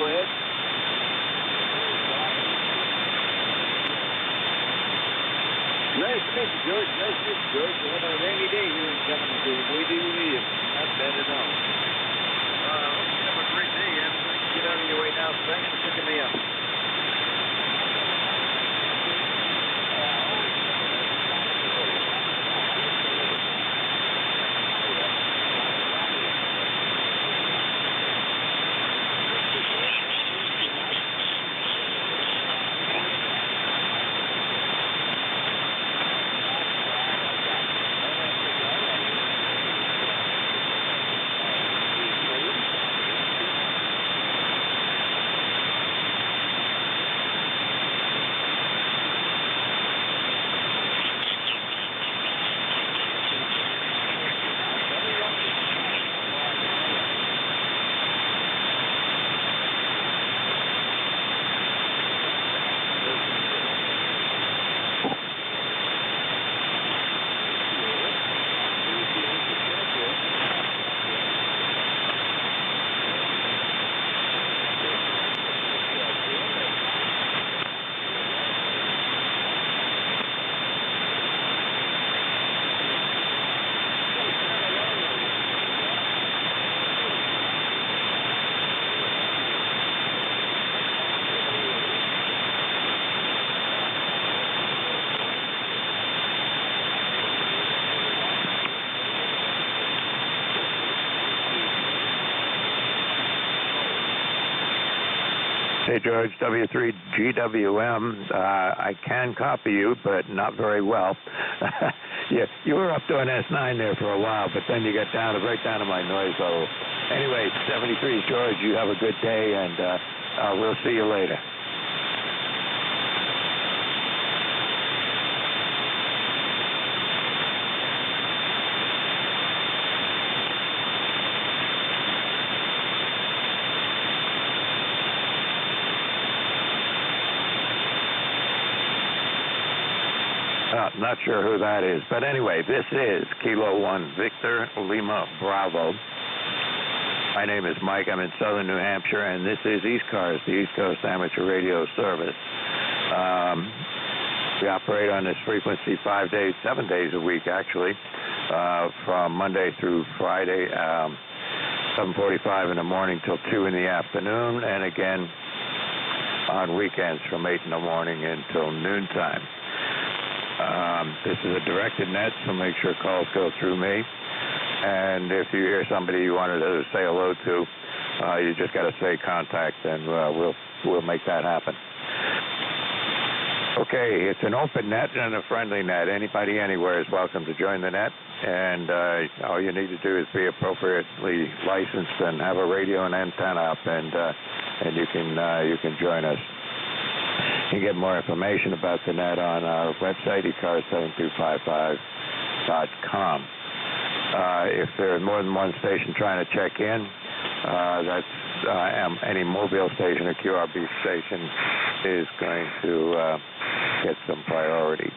Go ahead. Nice to meet you, George. Nice to meet you, George. We'll have a rainy day here in Kalamazoo. We do need it. Not bad at all. Hope you have a great day. I'm going to get out of your way now. Thanks for picking me up. Hey, George, W3GWM. I can copy you, but not very well. You were up to an S9 there for a while, but then you got right down to my noise level. Anyway, 73, George, you have a good day, and we'll see you later. Not sure who that is, but anyway, this is Kilo 1 Victor Lima Bravo. My name is Mike. I'm in southern New Hampshire, and this is ECARS, the East Coast Amateur Radio Service. We operate on this frequency 7 days a week, actually, from Monday through Friday, 7:45 in the morning till 2 in the afternoon, and again on weekends from 8 in the morning until noontime. This is a directed net, so make sure calls go through me. And if you hear somebody you wanted to say hello to, you just got to say contact, and we'll make that happen. Okay, it's an open net and a friendly net. Anybody anywhere is welcome to join the net, and all you need to do is be appropriately licensed and have a radio and antenna up, and you can join us. You can get more information about the net on our website, ECARS7255.com. If there's more than one station trying to check in, that's any mobile station or QRB station is going to get some priority.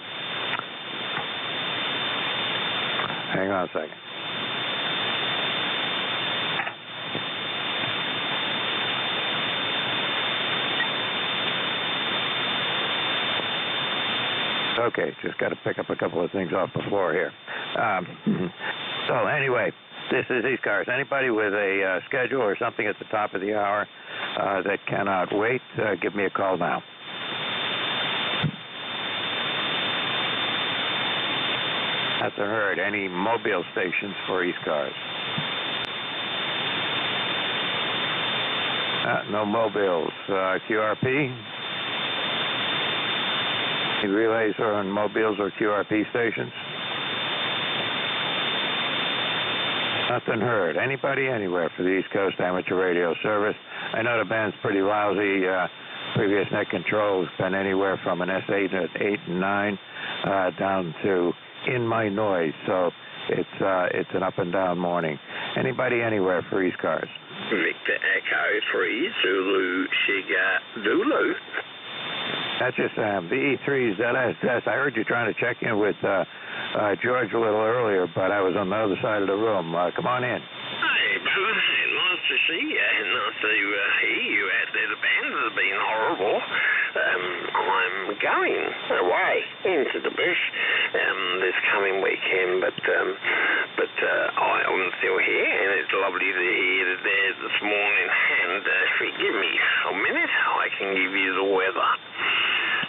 Hang on a second. Okay, just got to pick up a couple of things off the floor here. So anyway, this is ECARS. Anybody with a schedule or something at the top of the hour that cannot wait, give me a call now. That's a herd. Any mobile stations for ECARS? No mobiles. QRP? Any relays are on mobiles or QRP stations? Nothing heard. Anybody anywhere for the East Coast Amateur Radio Service? I know the band's pretty lousy. Previous net control has been anywhere from an S8 at 8 and 9 down to in my noise. So it's an up and down morning. Anybody anywhere for ECARS? Victor Echo 3 Zulu Shiga Zulu. That's just the E3's LSS. I heard you trying to check in with George a little earlier, but I was on the other side of the room. Come on in. Hey, brother. Nice to see you. Nice to hear you out there been horrible. I'm going away into the bush this coming weekend, but I'm still here, and it's lovely to hear that there this morning. And if you give me a minute, I can give you the weather.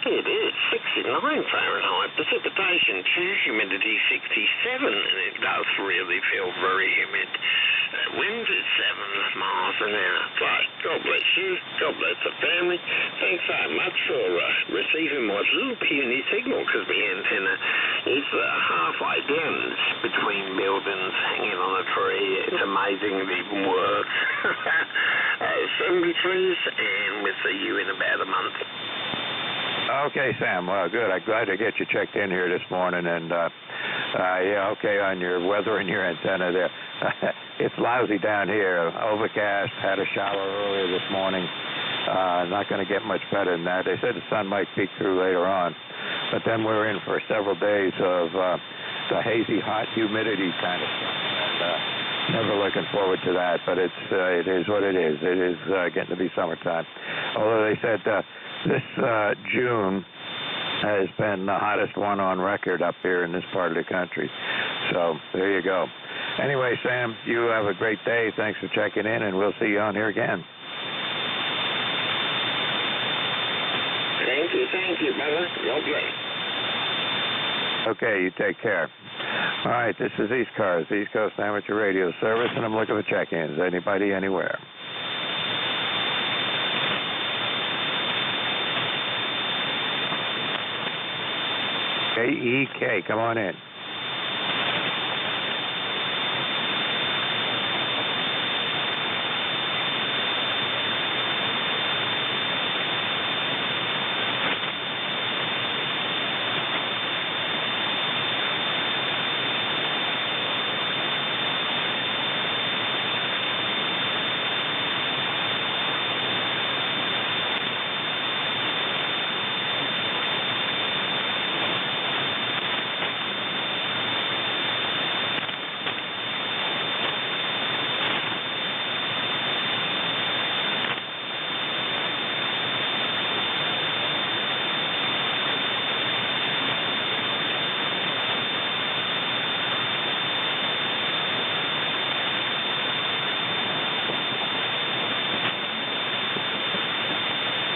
It is 69 Fahrenheit, precipitation 2, humidity 67, and it does really feel very humid. Wind is 7 miles an hour. So, God bless you, God bless the family. Thanks so much for receiving my little puny signal, because my antenna is halfway down between buildings, hanging on a tree. It's amazing it even works. 73s, and we'll see you in about a month. Okay, Sam. Well, good. I'm glad to get you checked in here this morning. And, yeah, okay, on your weather and your antenna there. It's lousy down here. Overcast. Had a shower earlier this morning. Not going to get much better than that. They said the sun might peek through later on. But then we're in for several days of the hazy, hot humidity kind of stuff. And never looking forward to that. But it is what it is. It is getting to be summertime. Although they said this June has been the hottest one on record up here in this part of the country. So there you go. Anyway, Sam, you have a great day. Thanks for checking in, and we'll see you on here again. Thank you, brother. God bless. Okay, you take care. All right, this is ECARS, East Coast Amateur Radio Service, and I'm looking for check-ins. Anybody, anywhere. KEK, come on in.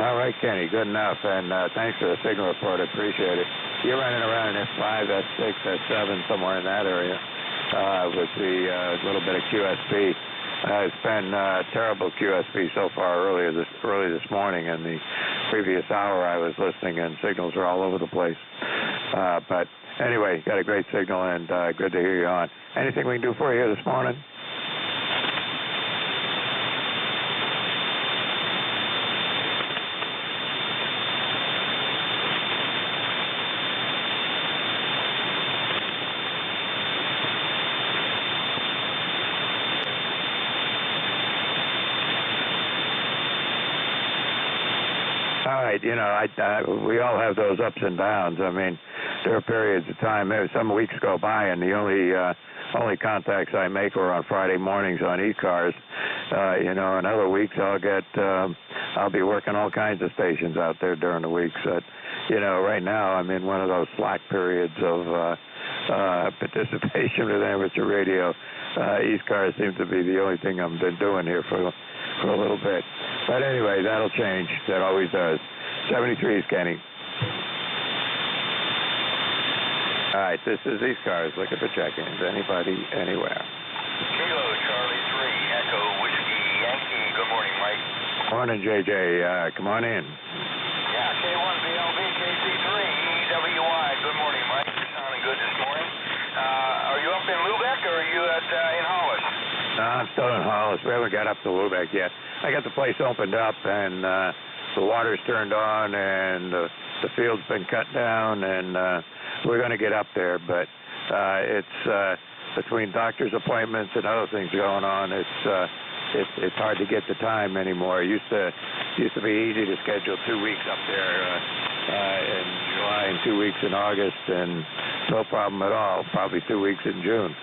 All right, Kenny, good enough, and thanks for the signal report. I appreciate it. You're running around in S5, S6, S7, somewhere in that area with the little bit of QSP. It's been terrible QSP so far early this morning, and the previous hour I was listening, and signals are all over the place. But anyway, got a great signal, and good to hear you on. Anything we can do for you this morning? All right, you know, we all have those ups and downs. I mean, there are periods of time. Some weeks go by, and the only contacts I make are on Friday mornings on ECARS. You know, in other weeks I'll be working all kinds of stations out there during the week. So, you know, right now I'm in one of those slack periods of participation with amateur radio. ECARS seems to be the only thing I've been doing here for a little bit. But anyway, that'll change. That always does. 73s, Kenny. All right, this is ECARS. Looking for check-ins. Anybody, anywhere. Kilo Charlie 3, Echo Whiskey Yankee. Good morning, Mike. Morning, JJ. Come on in. Yeah, K1BLB, KC3, EWY. Good morning, Mike. You're sounding good this morning. Are you up in Lubeck, or are you in Hollis? No, I'm still in Hollis. We haven't got up to Lubeck yet. I got the place opened up, and the water's turned on, and the field's been cut down, and we're going to get up there. But it's between doctor's appointments and other things going on. It's hard to get the time anymore. It used to be easy to schedule 2 weeks up there in July and 2 weeks in August, and no problem at all. Probably 2 weeks in June,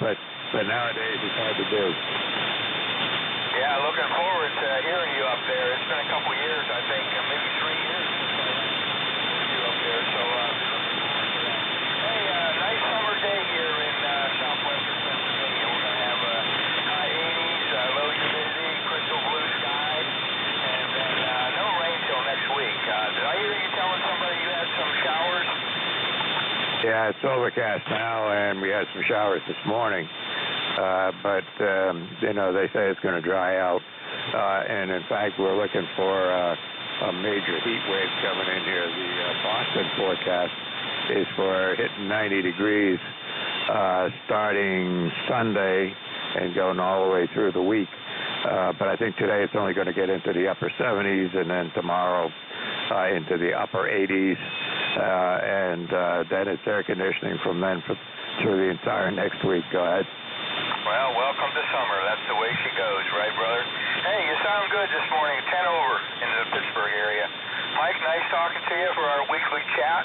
but nowadays it's hard to do. Yeah, looking forward to hearing you up there. It's been a couple years Yeah, it's overcast now, and we had some showers this morning. But they say it's going to dry out. And, in fact, we're looking for a major heat wave coming in here. The Boston forecast is for hitting 90 degrees starting Sunday and going all the way through the week. But I think today it's only going to get into the upper 70s, and then tomorrow into the upper 80s. And then it's air conditioning from then through the entire next week. Go ahead. Well, welcome to summer. That's the way she goes, right, brother? Hey, you sound good this morning. 10 over in the Pittsburgh area. Mike, nice talking to you for our weekly chat.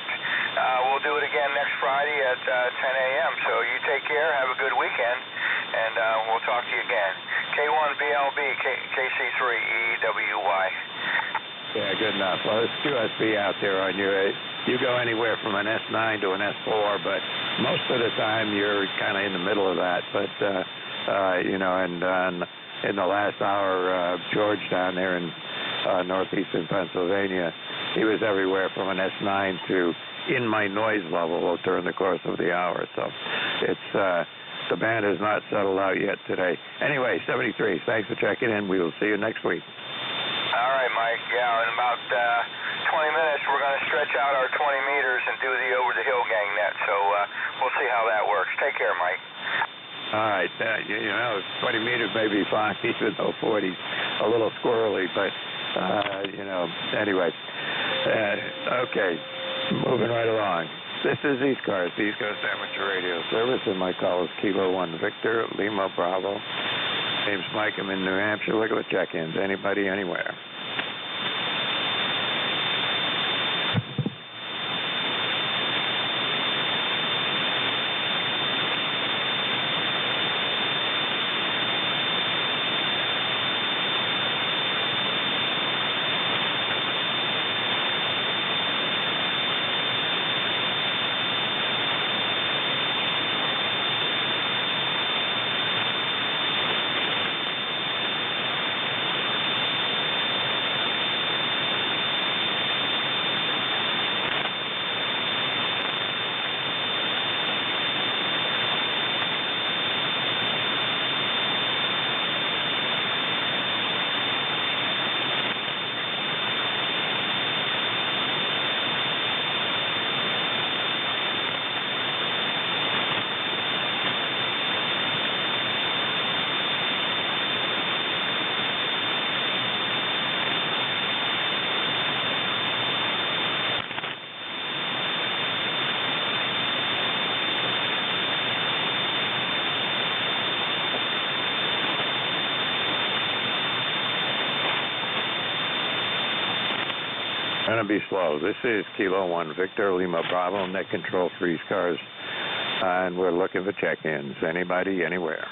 We'll do it again next Friday at 10 a.m. So you take care, have a good weekend, and we'll talk to you again. K1BLB, KC3EWY. Yeah, good enough. Well, it's QSB out there on you. You go anywhere from an S9 to an S4, but most of the time you're kind of in the middle of that. But, and in the last hour, George down there in northeastern Pennsylvania, he was everywhere from an S9 to in my noise level during the course of the hour. So it's the band has not settled out yet today. Anyway, 73. Thanks for checking in. We will see you next week. All right, Mike. Yeah, in about 20 minutes, we're going to stretch out our 20 meters and do the over-the-hill gang net. So we'll see how that works. Take care, Mike. All right. 20 meters may be fine, even though 40's a little squirrely. But, anyway. Okay. Moving right along. This is ECARS, the East Coast Amateur Radio Service, and my call is Kilo 1 Victor, Lima Bravo. Name's Mike. I'm in New Hampshire. Look at the check-ins. Anybody, anywhere. Going to be slow. This is Kilo 1 Victor, Lima Bravo, net control for ECARS, and we're looking for check-ins. Anybody, anywhere.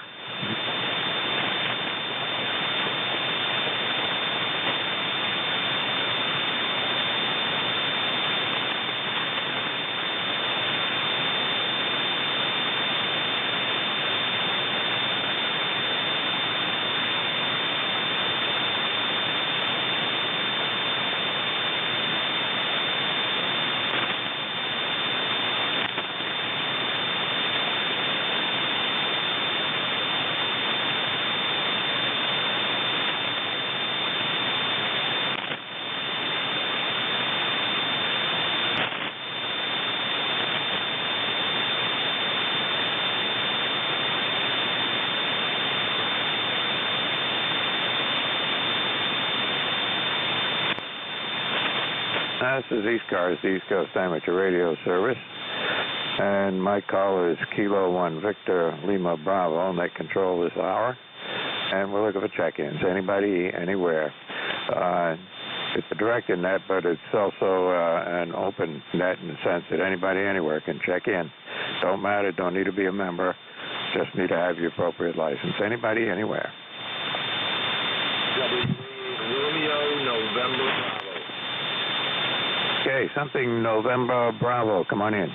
This is ECARS, the East Coast Amateur Radio Service, and my call is Kilo 1 Victor, Lima Bravo, net control this hour, and we're looking for check-ins. Anybody, anywhere. It's a directed net, but it's also an open net in the sense that anybody, anywhere can check in. Don't matter, don't need to be a member, just need to have your appropriate license. Anybody, anywhere. Romeo, November, Bravo. Okay, something November Bravo. Come on in. America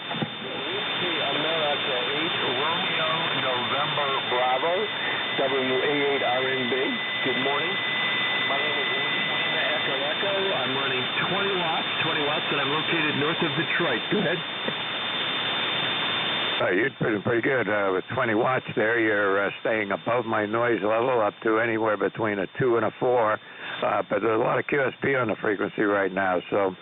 8, Romeo, November, Bravo, WA8RNB. Good morning. My name is Lima Echo. I'm running 20 watts, and I'm located north of Detroit. Go ahead. You're pretty good. With 20 watts there, you're staying above my noise level up to anywhere between a 2 and a 4. But there's a lot of QSP on the frequency right now, so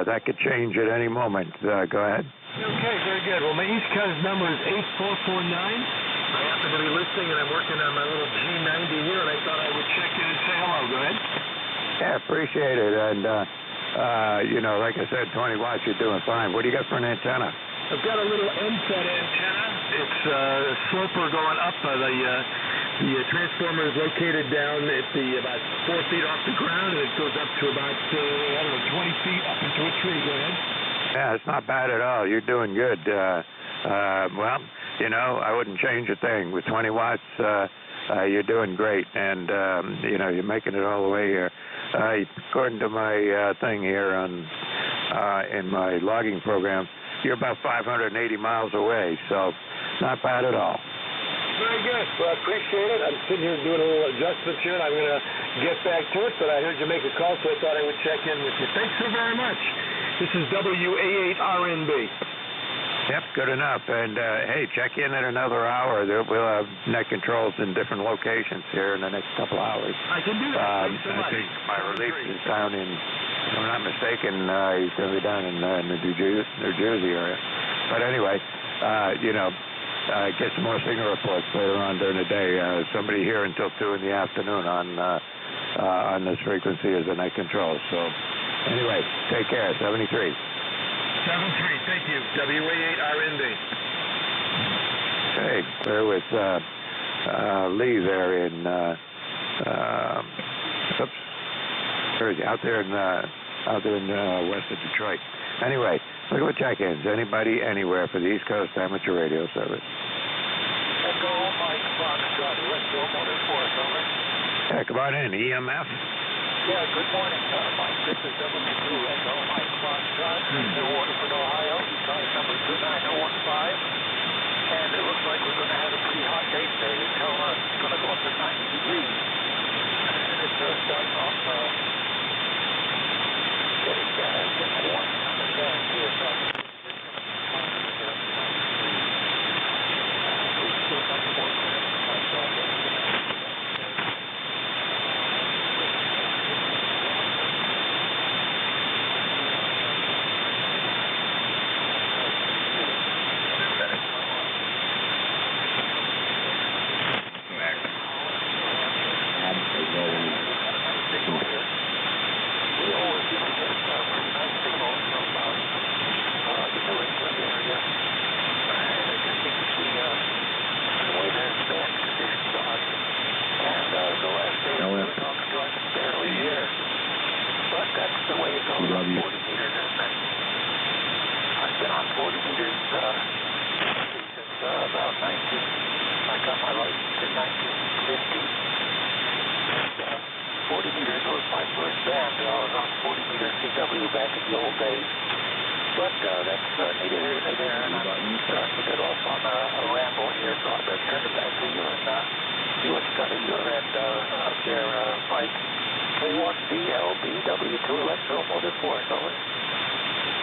that could change at any moment. Go ahead. Okay, very good. Well, my ECARS number is 8449. I happen to be listening, and I'm working on my little G90 here, and I thought I would check in and say hello. Go ahead. Yeah, appreciate it. And, like I said, 20 watts, you're doing fine. What do you got for an antenna? I've got a little NFET antenna. It's a sloper going up. The transformer is located down at about 4 feet off the ground, and it goes up to about, 20 feet up into a tree. Go ahead. Yeah, it's not bad at all. You're doing good. Well, I wouldn't change a thing. With 20 watts, you're doing great. And, you're making it all the way here. According to my thing here in my logging program, you're about 580 miles away, so not bad at all. Very good. Well, I appreciate it. I'm sitting here doing a little adjustments here, and I'm going to get back to it, but I heard you make a call, so I thought I would check in with you. Thanks so very much. This is WA8RNB. Yep, good enough. And, hey, check in another hour. We'll have net controls in different locations here in the next couple hours. I can do that. Thanks so much. I think my relief is down in, if I'm not mistaken, he's going to be down in the New Jersey area. But anyway, get some more signal reports later on during the day. Somebody here until 2 in the afternoon on this frequency as a net control. So anyway, take care. 73. 73, thank you. WA8RNB. Okay, we're with Lee there in Jersey, out there in west of Detroit. Anyway, look at check-ins. Anybody, anywhere for the East Coast Amateur Radio Service. Echo Mike Foxtrot, West Motor Force, over. Yeah, come on in. EMF. Yeah, good morning, Mike. This is W2 Echo Mike Foxtrot, in Waterford, Ohio. Sorry, number 29015. And it looks like we're going to have a pretty hot day today until it's going to go up to 90 degrees. And it's starting off getting warm.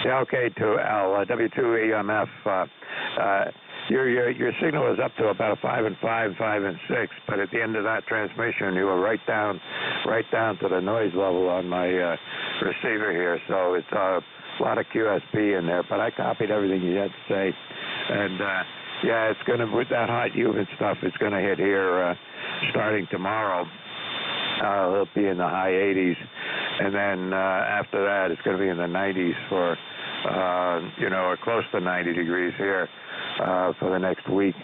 Yeah, okay, to Al, W2 EMF. Your signal is up to about a 5 and 5, 5 and 6, but at the end of that transmission, you were right down to the noise level on my receiver here. So it's a lot of QSP in there, but I copied everything you had to say, and yeah, it's going to, with that hot humid stuff, it's going to hit here starting tomorrow. It'll be in the high 80s, and then after that, it's going to be in the 90s for, or close to 90 degrees here for the next week.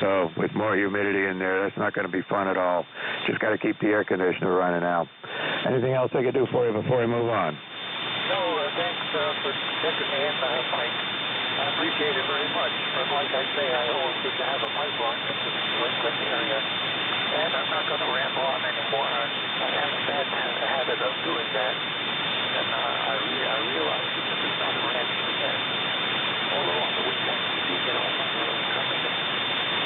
So with more humidity in there, that's not going to be fun at all. Just got to keep the air conditioner running out. Anything else I can do for you before we move on? No, thanks for checking me in, Mike. I appreciate it very much. And like I say, I always get to have a mic on in the Detroit area. And I'm not going to ramble on anymore. I have a bad habit of doing that. And I realize that this is not a ranch event. Although on the weekends we do get all my road coming in.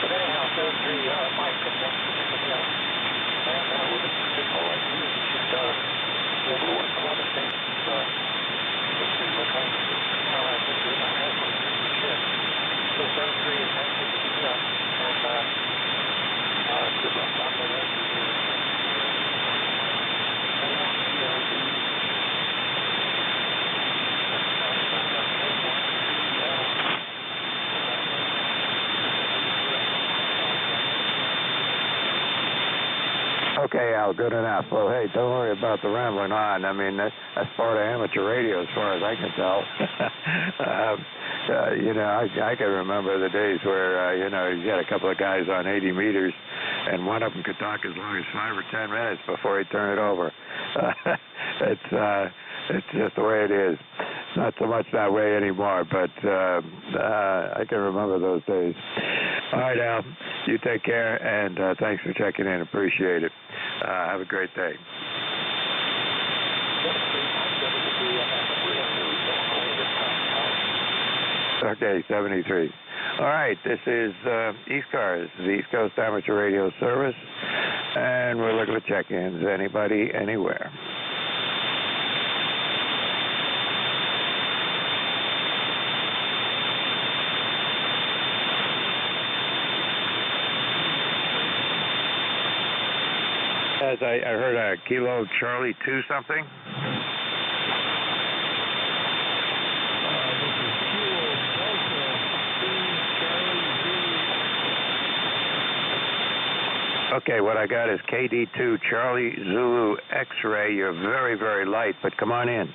But anyhow, feel free, Mike, and thanks for everything else. And with a signal like you, you should be able to work a lot of things. This is what I think you're not having to shift. So feel free, Well, good enough. Well, hey, don't worry about the rambling on. I mean, that's part of amateur radio as far as I can tell. I can remember the days where, you get a couple of guys on 80 meters, and one of them could talk as long as 5 or 10 minutes before he'd turn it over. It's just the way it is. Not so much that way anymore, but I can remember those days. All right, Al, you take care, and thanks for checking in. Appreciate it. Have a great day. Okay, 73. All right, this is ECARS, the East Coast Amateur Radio Service, and we're looking for check-ins. Anybody, anywhere. As I heard a Kilo Charlie 2 something. Okay, what I got is KD2 Charlie Zulu X-ray. You're very, very light, but come on in.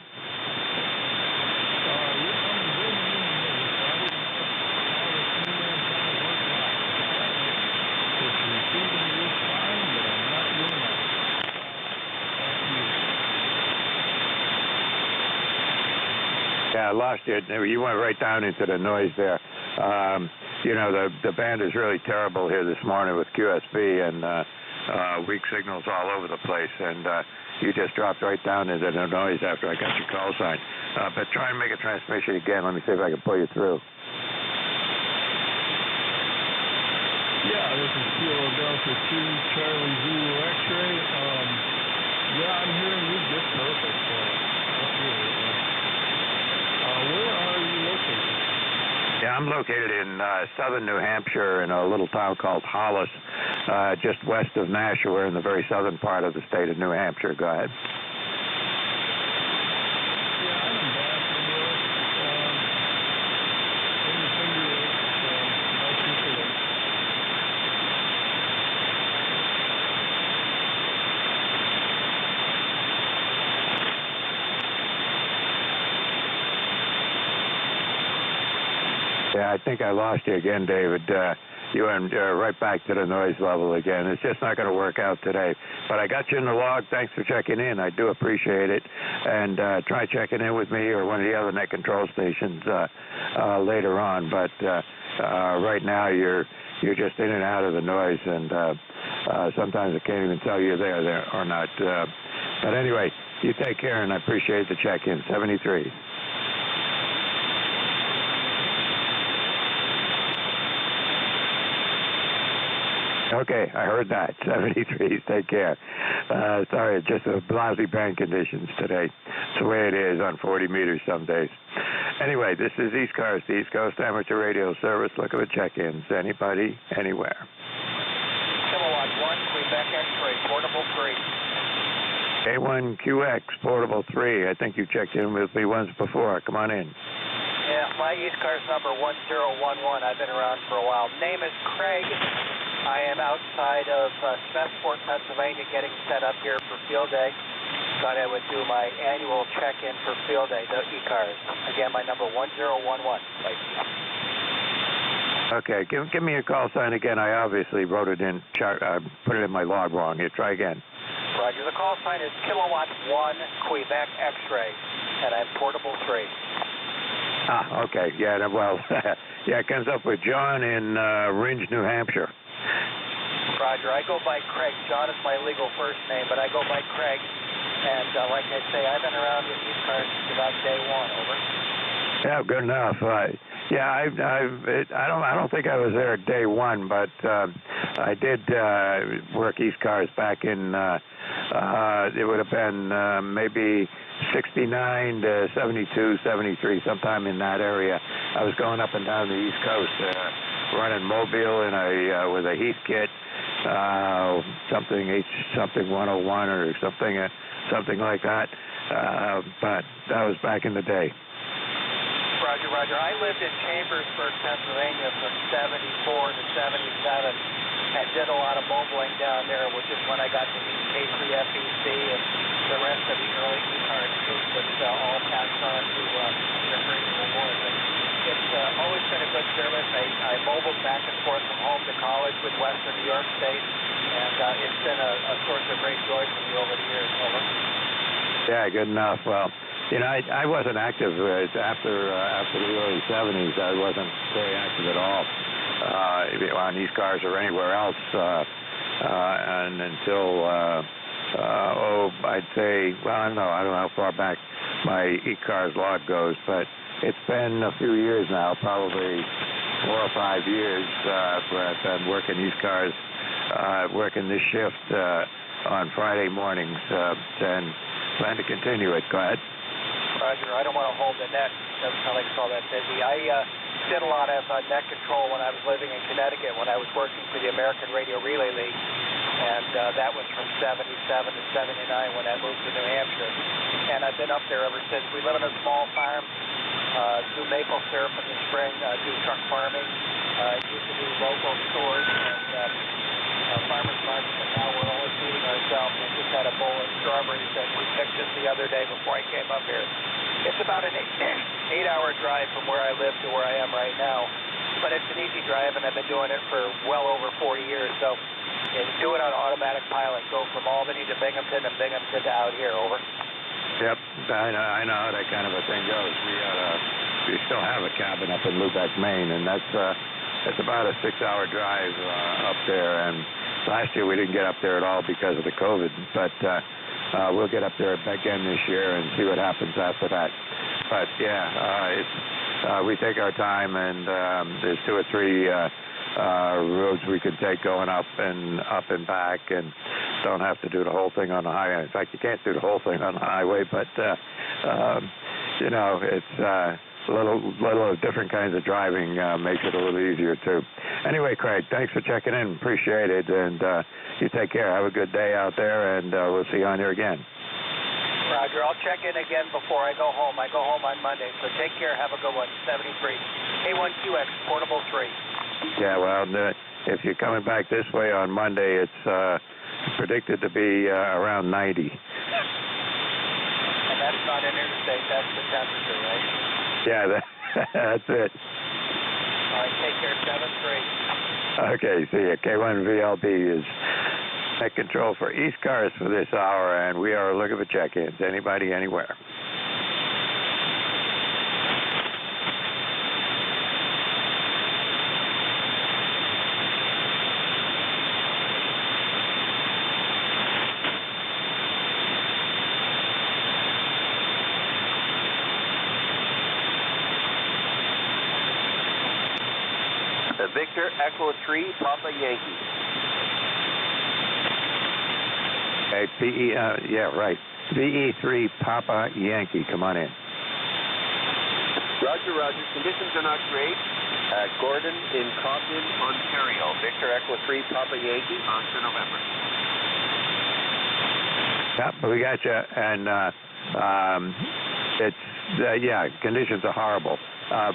Yeah, I lost you. You went right down into the noise there. The band is really terrible here this morning with QSB and weak signals all over the place, and you just dropped right down into the noise after I got your call sign. But try and make a transmission again. Let me see if I can pull you through. Yeah, this is Kilo Delta 2 Charlie Zulu X-ray. I'm hearing you just perfect. Where are you located? Yeah, I'm located in southern New Hampshire in a little town called Hollis, just west of Nashua. We're in the very southern part of the state of New Hampshire. Go ahead. Yeah, I'm in Boston. Yeah, I think I lost you again, David. You went right back to the noise level again. It's just not going to work out today. But I got you in the log. Thanks for checking in. I do appreciate it. And try checking in with me or one of the other net control stations later on. But right now you're just in and out of the noise, and sometimes I can't even tell you're there or not. But anyway, you take care, and I appreciate the check-in. 73. Okay, I heard that. 73. Take care. Sorry, it's just lousy band conditions today. It's the way it is on 40 meters some days. Anyway, this is ECARS, the East Coast Amateur Radio Service. Look at the check-ins. Anybody, anywhere. Kilowatt 1, Quebec X-ray, portable 3. K1QX, portable 3. I think you checked in with me once before. Come on in. Yeah, my ECARS number 1011. I've been around for a while. Name is Craig. I am outside of Smethport, Pennsylvania, getting set up here for field day. Thought I would do my annual check-in for field day, the ECARS. Again, my number 1011. Okay, give me your call sign again. I obviously wrote it in, put it in my log wrong. Here, try again. Roger. The call sign is Kilowatt 1 Quebec X-ray, and I'm portable 3. Ah, okay. Yeah, well, yeah, it comes up with John in Ringe, New Hampshire. Roger. I go by Craig. John is my legal first name, but I go by Craig. And like I say, I've been around with ECARS since about day one. Over. Yeah, good enough. I don't think I was there at day one, but I did work ECARS back in. It would have been maybe 69 to 72, 73, sometime in that area. I was going up and down the East Coast, running mobile in with a heat kit, something 101 or something like that. But that was back in the day. Roger. I lived in Chambersburg, Pennsylvania from 74 to 77. and did a lot of mobiling down there, which is when I got to meet K3FEC and the rest of the early ECARS group that all passed on to the radio awards. And it's always been a good service. I mobiled back and forth from home to college with Western New York State, and it's been a source of great joy for me over the years. Over. Yeah, good enough. Well, you know, I wasn't active after the early 70s. I wasn't very active at all on ECARS or anywhere else, and until I'd say, well, I don't know how far back my ECARS log goes, but it's been a few years now, probably 4 or 5 years, where I've been working ECARS, working this shift on Friday mornings, and plan to continue it. Go ahead. Roger, I don't want to hold the net. Doesn't sound like it's all that busy. I did a lot of net control when I was living in Connecticut, when I was working for the American Radio Relay League, and that was from 77 to 79 when I moved to New Hampshire. And I've been up there ever since. We live in a small farm, do maple syrup in the spring, do truck farming, used to do local stores and farmers markets, and now we're only feeding ourselves. We just had a bowl of strawberries that we picked just the other day before I came up here. It's about an 8-hour drive from where I live to where I am right now, but it's an easy drive, and I've been doing it for well over 40 years. So do it on automatic pilot. Go from Albany to Binghamton and Binghamton to out here. Over. Yep, I know how that kind of a thing goes. We still have a cabin up in Lubec, Maine, and that's about a 6-hour drive up there. And last year we didn't get up there at all because of the COVID, but we'll get up there again this year and see what happens after that. But yeah, we take our time, and there's 2 or 3 roads we can take going up and back, and don't have to do the whole thing on the highway. In fact, you can't do the whole thing on the highway, but you know, it's a little different kinds of driving makes it a little easier too. Anyway, Craig, thanks for checking in. Appreciate it, and you take care. Have a good day out there, and we'll see you on here again. Roger, I'll check in again before I go home. I go home on Monday, so take care. Have a good one. 73. K1QX, Portable 3. Yeah, well, if you're coming back this way on Monday, it's predicted to be around 90. And that's not an interstate. That's the temperature, right? Yeah, that's it. All right, take care. 73. Okay, see you. K1VLB is at control for ECARS for this hour, and we are looking for check-ins. Anybody, anywhere. Victor Echo 3, Papa Yankee. Okay, yeah, right. VE3 Papa Yankee, come on in. Roger, roger. Conditions are not great. Gordon in Cobden, Ontario. Victor Echo 3, Papa Yankee, on to November. Yeah, we got you, and it's, yeah, conditions are horrible.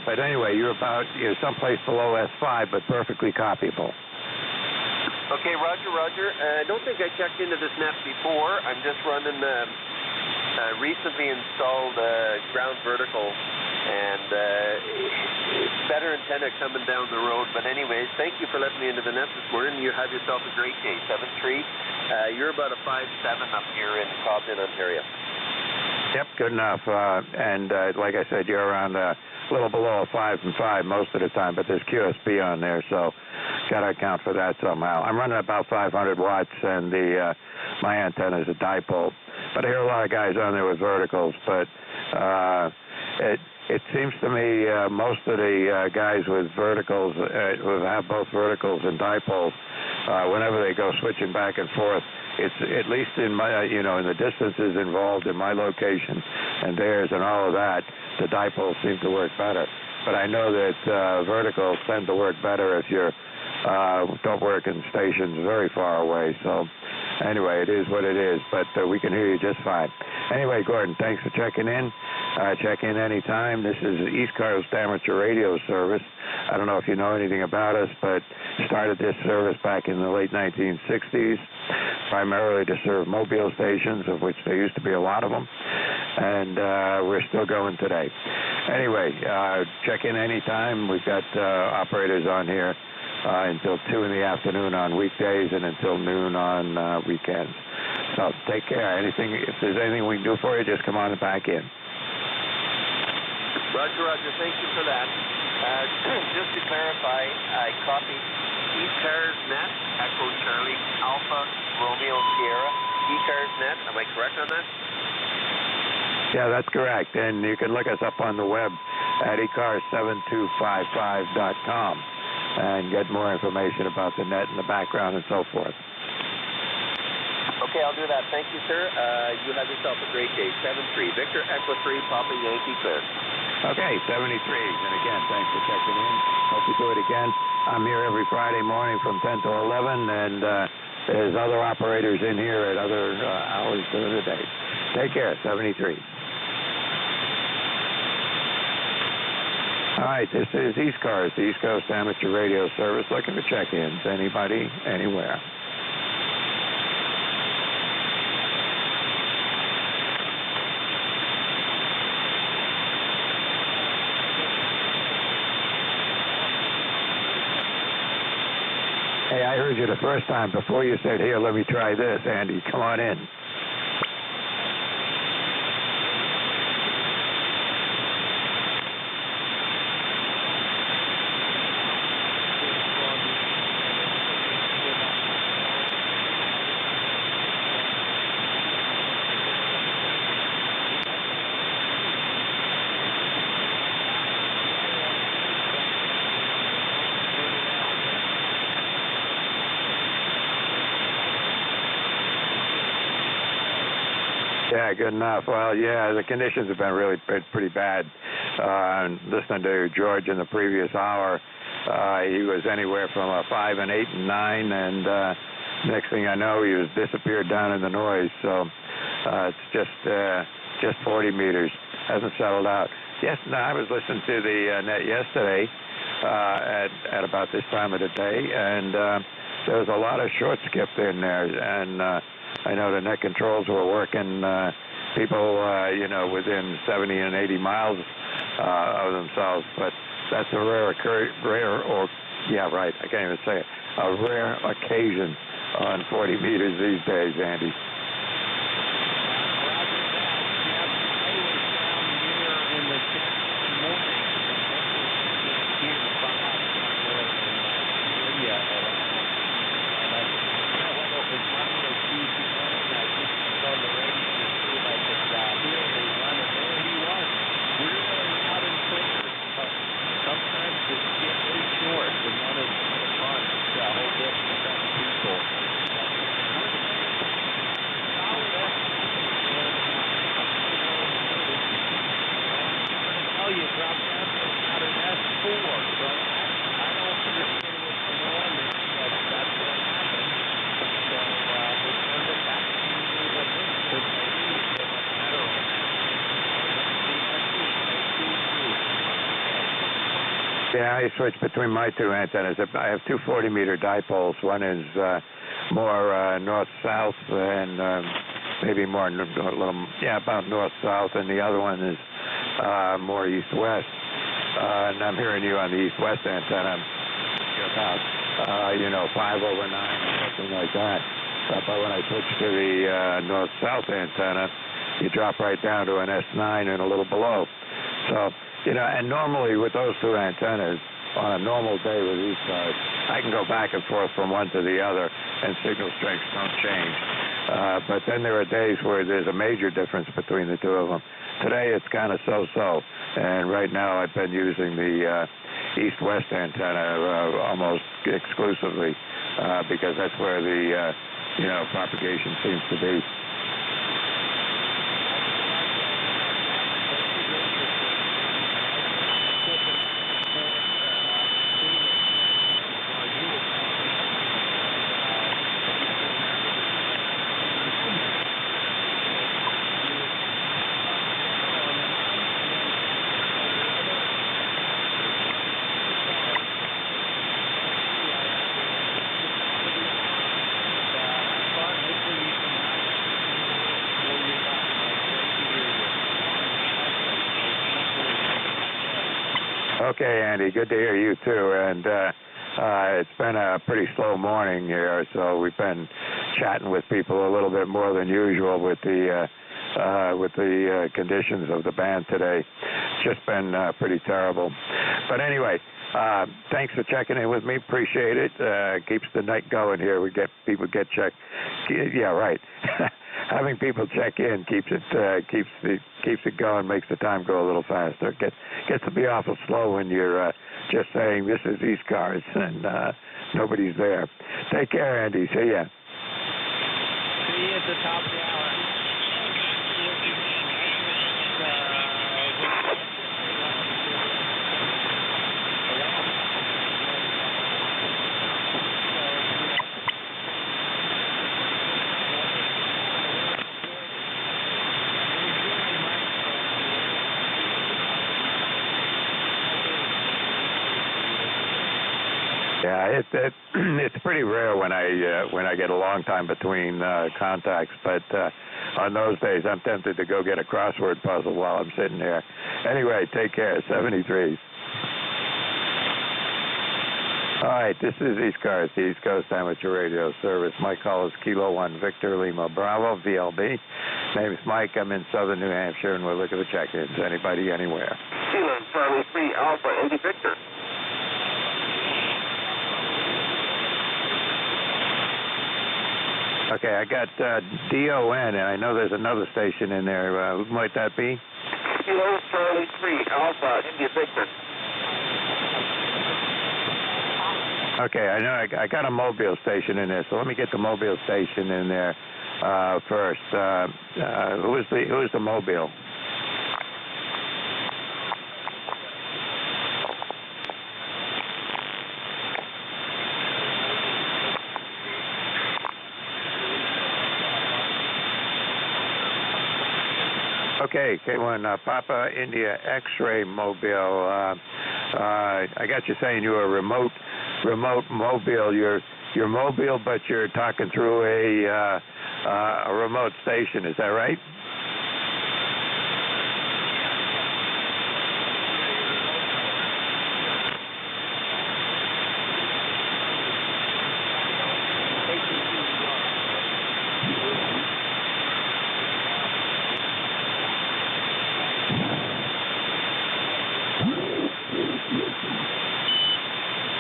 But anyway, you're someplace below S5, but perfectly copyable. Okay, roger, roger. I don't think I checked into this net before. I'm just running recently installed ground vertical, and better antenna coming down the road. But anyways, thank you for letting me into the net this morning. You have yourself a great day. 7-3. You're about a 5-7 up here in Cobden, Ontario. Yep, good enough. And like I said, you're around a little below a 5 and 5 most of the time, but there's QSB on there, so got to account for that somehow. I'm running about 500 watts, and my antenna is a dipole. But I hear a lot of guys on there with verticals, but it seems to me most of the guys with verticals, who have both verticals and dipoles, whenever they go switching back and forth, it's at least in my, in the distances involved in my location and theirs and all of that, the dipoles seem to work better. But I know that verticals tend to work better if you don't work in stations very far away. So anyway, it is what it is, but we can hear you just fine. Anyway, Gordon, thanks for checking in. Check in anytime. This is ECARS Amateur Radio Service. I don't know if you know anything about us, but started this service back in the late 1960s, primarily to serve mobile stations, of which there used to be a lot of them, and we're still going today. Anyway, check in anytime. We've got operators on here until 2 in the afternoon on weekdays and until noon on weekends. So take care. If there's anything we can do for you, just come on back in. Roger, Roger. Thank you for that. Just to clarify, I copied ECARS net, Echo Charlie Alpha Romeo Sierra. ECARS net. Am I correct on that? Yeah, that's correct. And you can look us up on the web at ECARS7255.com and get more information about the net and the background and so forth. Okay, I'll do that. Thank you, sir. You have yourself a great day. 7-3. Victor Echo 3, Papa Yankee clear. Okay, 73. And again, thanks for checking in. Hope you do it again. I'm here every Friday morning from 10 to 11, and there's other operators in here at other hours during the day. Take care, 73. All right, this is ECARS, the East Coast Amateur Radio Service, looking for check-ins. Anybody, anywhere. Hey, I heard you the first time before you said, here, let me try this, Andy. Come on in. Yeah, good enough. Well, yeah, the conditions have been really pretty bad. Listening to George in the previous hour, he was anywhere from a 5 and 8 and 9, and next thing I know, he was disappeared down in the noise. So it's just 40 meters. Hasn't settled out. Yes, no, I was listening to the net yesterday at about this time of the day, and there was a lot of short skip in there, and I know the net controls were working people, within 70 and 80 miles of themselves, but that's a rare occasion on 40 meters these days, Andy. Yeah, I switch between my two antennas. I have two 40-meter dipoles. One is more north-south and maybe more about north-south, and the other one is more east-west. And I'm hearing you on the east-west antenna. About 5/9 or something like that. But when I switch to the north-south antenna, you drop right down to an S9 and a little below. So, and normally with those two antennas, on a normal day with ECARS, I can go back and forth from one to the other, and signal strengths don't change. But then there are days where there's a major difference between the two of them. Today it's kind of so-so, and right now I've been using the east-west antenna almost exclusively because that's where the propagation seems to be. Okay, Andy, good to hear you too. And it's been a pretty slow morning here, so we've been chatting with people a little bit more than usual with the conditions of the band today. Just been pretty terrible. But anyway, thanks for checking in with me. Appreciate it. Keeps the night going here. We get people get checked. Yeah, right. Having people check in keeps it going. Makes the time go a little faster. Gets to be awful slow when you're just saying this is ECARS and nobody's there. Take care, Andy. See ya. See you at the top of the hour. Yeah, it's pretty rare when I get a long time between contacts, but on those days I'm tempted to go get a crossword puzzle while I'm sitting here. Anyway, take care. 73. All right, this is ECARS, the East Coast Amateur Radio Service. My call is Kilo 1 Victor Lima Bravo, VLB. Name is Mike. I'm in southern New Hampshire, and we're looking for check-ins. Anybody, anywhere. Kilo Charlie 3 Alpha, Indy Victor. Okay, I got DON, and I know there's another station in there. Who might that be? Kilo Charlie 3 Alpha, Indy Victor. Okay, I know I got a Mobile station in there, so let me get the Mobile station in there first. Who is the Mobile? Okay, K1 Papa India X-ray Mobile. I got you saying you're a remote mobile. You're mobile, but you're talking through a remote station. Is that right?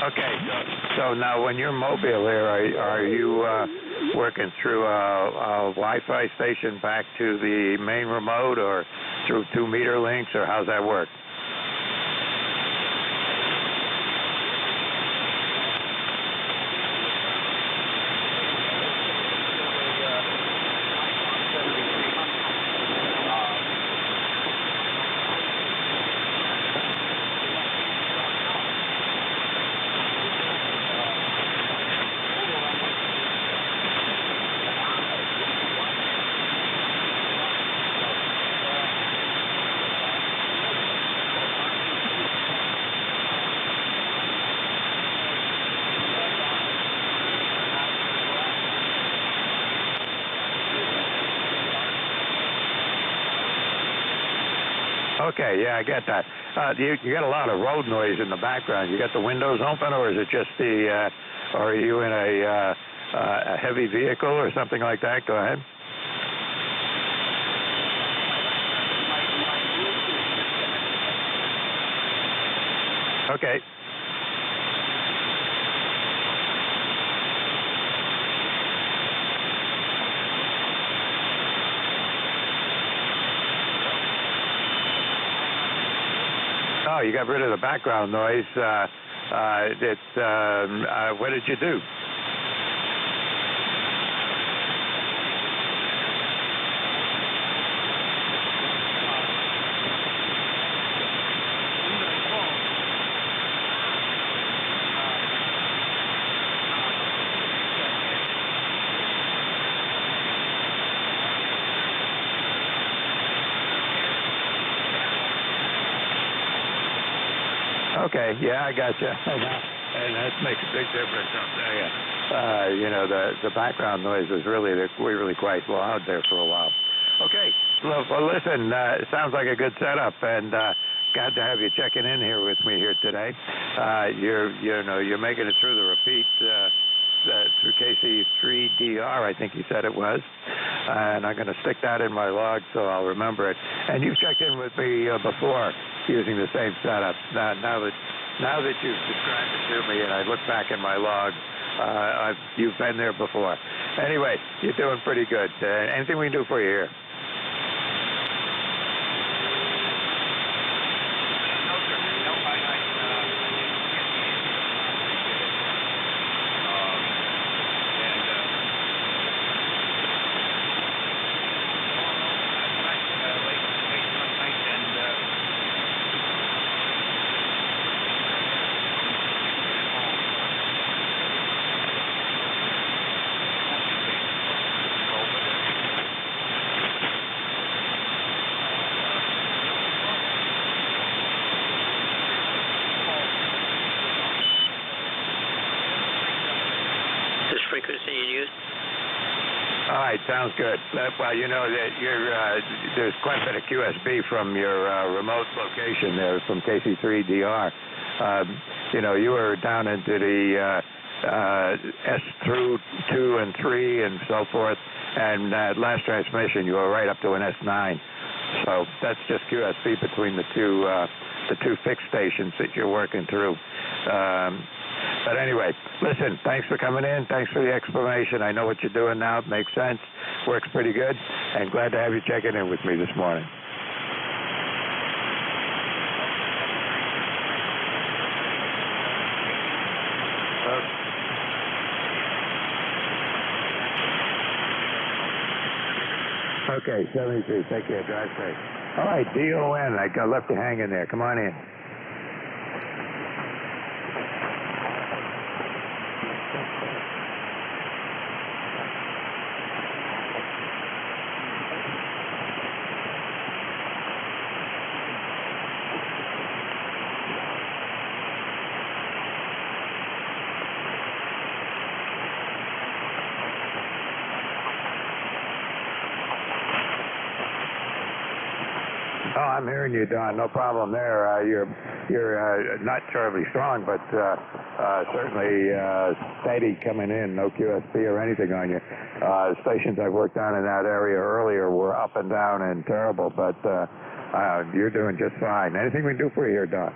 Okay, so now when you're mobile here, are you working through a Wi-Fi station back to the main remote, or through 2 meter links, or how's that work? Okay, yeah, I get that. You got a lot of road noise in the background. You got the windows open, or is it just or are you in a heavy vehicle or something like that? Go ahead. Okay. Oh, you got rid of the background noise. What did you do? Okay, yeah, I got you. And that makes a big difference, I'll tell you. You know, the background noise was really quite loud there for a while. Okay, well listen, it sounds like a good setup, and glad to have you checking in here with me here today. You're making it through the repeat through KC3DR, I think you said it was, and I'm going to stick that in my log so I'll remember it. And you've checked in with me before using the same setup. Now that you've described it to me, and I look back in my log, you've been there before. Anyway, you're doing pretty good. Anything we can do for you here? Frequency you use? All right, sounds good. Well, you know that there's quite a bit of QSB from your remote location there from KC3DR. You were down into the S through 2 and 3 and so forth, and last transmission you were right up to an S9. So that's just QSB between the two fixed stations that you're working through. But anyway, listen, thanks for coming in. Thanks for the explanation. I know what you're doing now. It makes sense. Works pretty good. And glad to have you checking in with me this morning. Okay, 73. Take care. Drive safe. All right, DON. I left you hanging there. Come on in. Oh, I'm hearing you, Don. No problem there. You're not terribly strong, but certainly steady coming in. No QSP or anything on you. Stations I've worked on in that area earlier were up and down and terrible, but you're doing just fine. Anything we can do for you here, Don?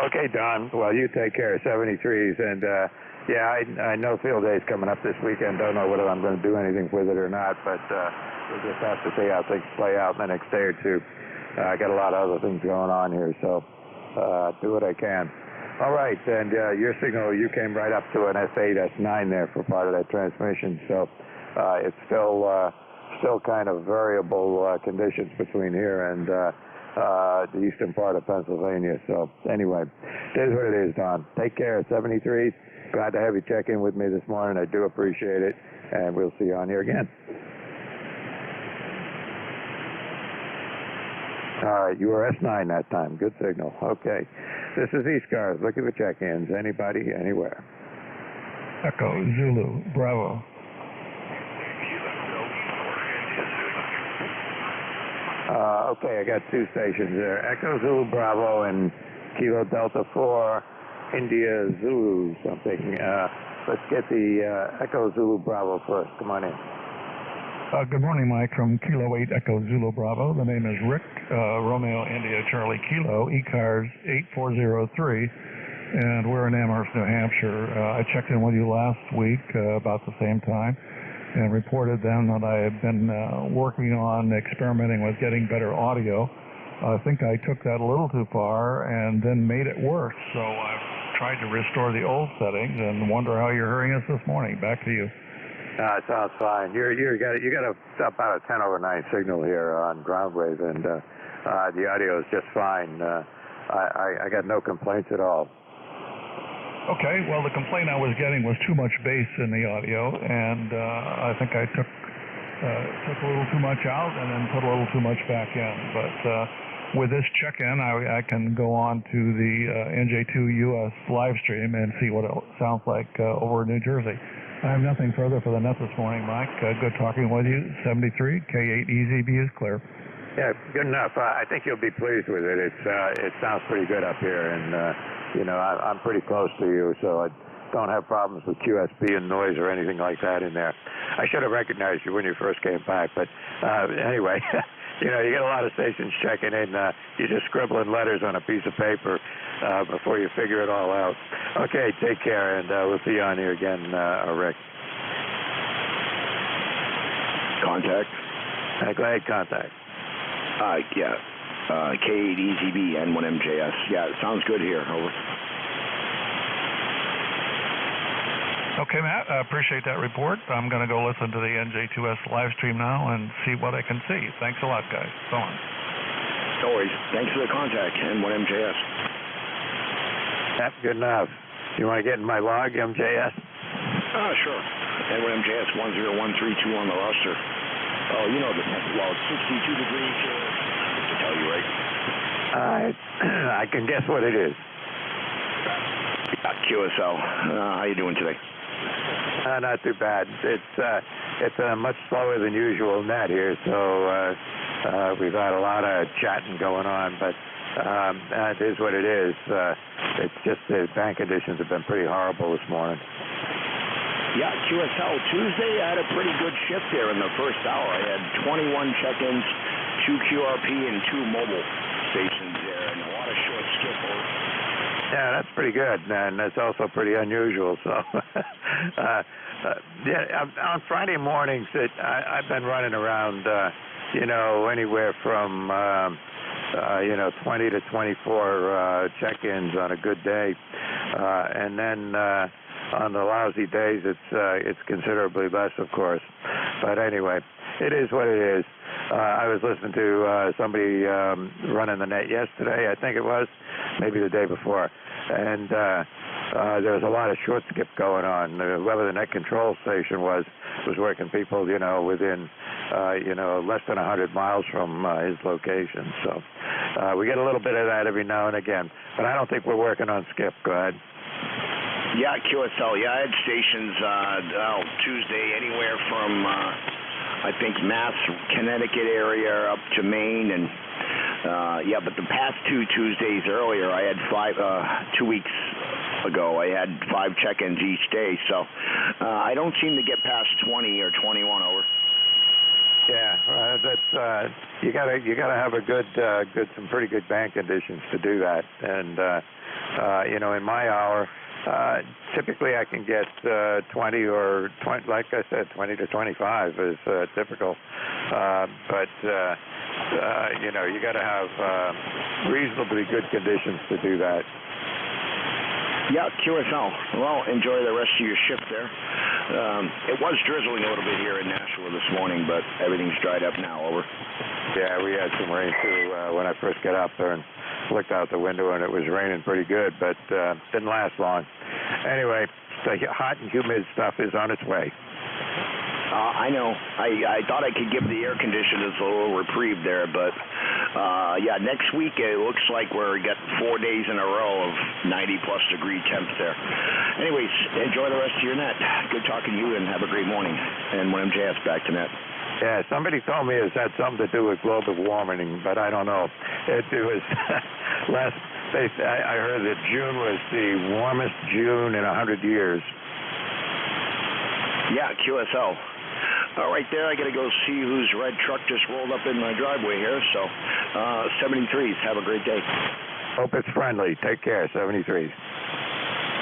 Okay, Don. Well, you take care of 73s. And, I know field day's coming up this weekend. Don't know whether I'm going to do anything with it or not, but we'll just have to see how things play out in the next day or two. I got a lot of other things going on here, so do what I can. All right, and your signal, you came right up to an S8, S9 there for part of that transmission, so it's still kind of variable conditions between here and the eastern part of Pennsylvania. So anyway, it is what it is, Don. Take care. 73. Glad to have you check in with me this morning. I do appreciate it, and we'll see you on here again. All right, you were S9 that time. Good signal. Okay. This is ECARS. Looking for check-ins. Anybody, anywhere. Echo Zulu Bravo. Okay, I got two stations there. Echo Zulu Bravo and Kilo Delta 4, India Zulu something. Let's get the Echo Zulu Bravo first. Come on in. Good morning, Mike, from Kilo 8 Echo Zulu Bravo. The name is Rick, Romeo India Charlie Kilo, ECARS 8403, and we're in Amherst, New Hampshire. I checked in with you last week about the same time and reported then that I had been working on experimenting with getting better audio. I think I took that a little too far and then made it worse, so I've tried to restore the old settings and wonder how you're hearing us this morning. Back to you. It sounds fine. You got about a 10 over 9 signal here on ground wave, and the audio is just fine. I got no complaints at all. Okay, well, the complaint I was getting was too much bass in the audio, and I think I took a little too much out and then put a little too much back in. But with this check-in, I can go on to the NJ2US live stream and see what it sounds like over in New Jersey. I have nothing further for the net this morning, Mike. Good talking with you. 73, K8 EZB is clear. Yeah, good enough. I think you'll be pleased with it. It sounds pretty good up here, and I'm pretty close to you, so I don't have problems with QSB and noise or anything like that in there. I should have recognized you when you first came back, but anyway, you get a lot of stations checking in. You're just scribbling letters on a piece of paper before you figure it all out. Okay, take care, and we'll see you on here again, Rick. Contact? Go ahead, contact. Yeah. K8 EZB N1MJS. Yeah, it sounds good here. Over. Okay, Matt, I appreciate that report. I'm going to go listen to the NJ2S live stream now and see what I can see. Thanks a lot, guys. So on. No worries. Thanks for the contact, N1MJS. Yep, good enough. You want to get in my log, MJS? Sure. N1MJS 10132 on the roster. Oh, you know it's 62 degrees here. To tell you, right? I can guess what it is. QSL. How you doing today? Not too bad. It's much slower than usual net here, so we've had a lot of chatting going on, but it is what it is. It's just the bank conditions have been pretty horrible this morning. Yeah, QSL. Tuesday, I had a pretty good shift there in the first hour. I had 21 check-ins, 2 QRP, and 2 mobile stations there, and a lot of short skip. Yeah, that's pretty good, and that's also pretty unusual. So, on Friday mornings, I've been running around, anywhere from 20 to 24 check-ins on a good day, and then on the lousy days, it's considerably less, of course. But anyway, it is what it is. I was listening to somebody running the net yesterday, I think it was, maybe the day before, and there was a lot of short skip going on. Whoever the net control station was working people, within, less than 100 miles from his location. So we get a little bit of that every now and again, but I don't think we're working on skip. Go ahead. Yeah, QSL. Yeah, I had stations Tuesday anywhere from, I think, Mass, Connecticut area up to Maine. And, but the past 2 Tuesdays earlier, I had 2 weeks ago, I had 5 check-ins each day. So I don't seem to get past 20 or 21 over. Yeah, that's you gotta have a some pretty good bank conditions to do that. And in my hour, typically I can get 20 or 20, like I said, 20 to 25 is typical. But you got to have reasonably good conditions to do that. Yeah, QSL. Well, enjoy the rest of your shift there. It was drizzling a little bit here in Nashville this morning, but everything's dried up now. Over. Yeah, we had some rain too when I first got up there and looked out the window, and it was raining pretty good, but didn't last long. Anyway, the hot and humid stuff is on its way. I know. I thought I could give the air conditioners a little reprieve there, but next week it looks like we're getting 4 days in a row of 90-plus degree temps there. Anyways, enjoy the rest of your net. Good talking to you, and have a great morning. And when MJS back to net. Yeah, somebody told me it's had something to do with global warming, but I don't know. It was I heard that June was the warmest June in 100 years. Yeah, QSL. Oh, right there. I got to go see whose red truck just rolled up in my driveway here. So, 73s. Have a great day. Hope it's friendly. Take care, 73s.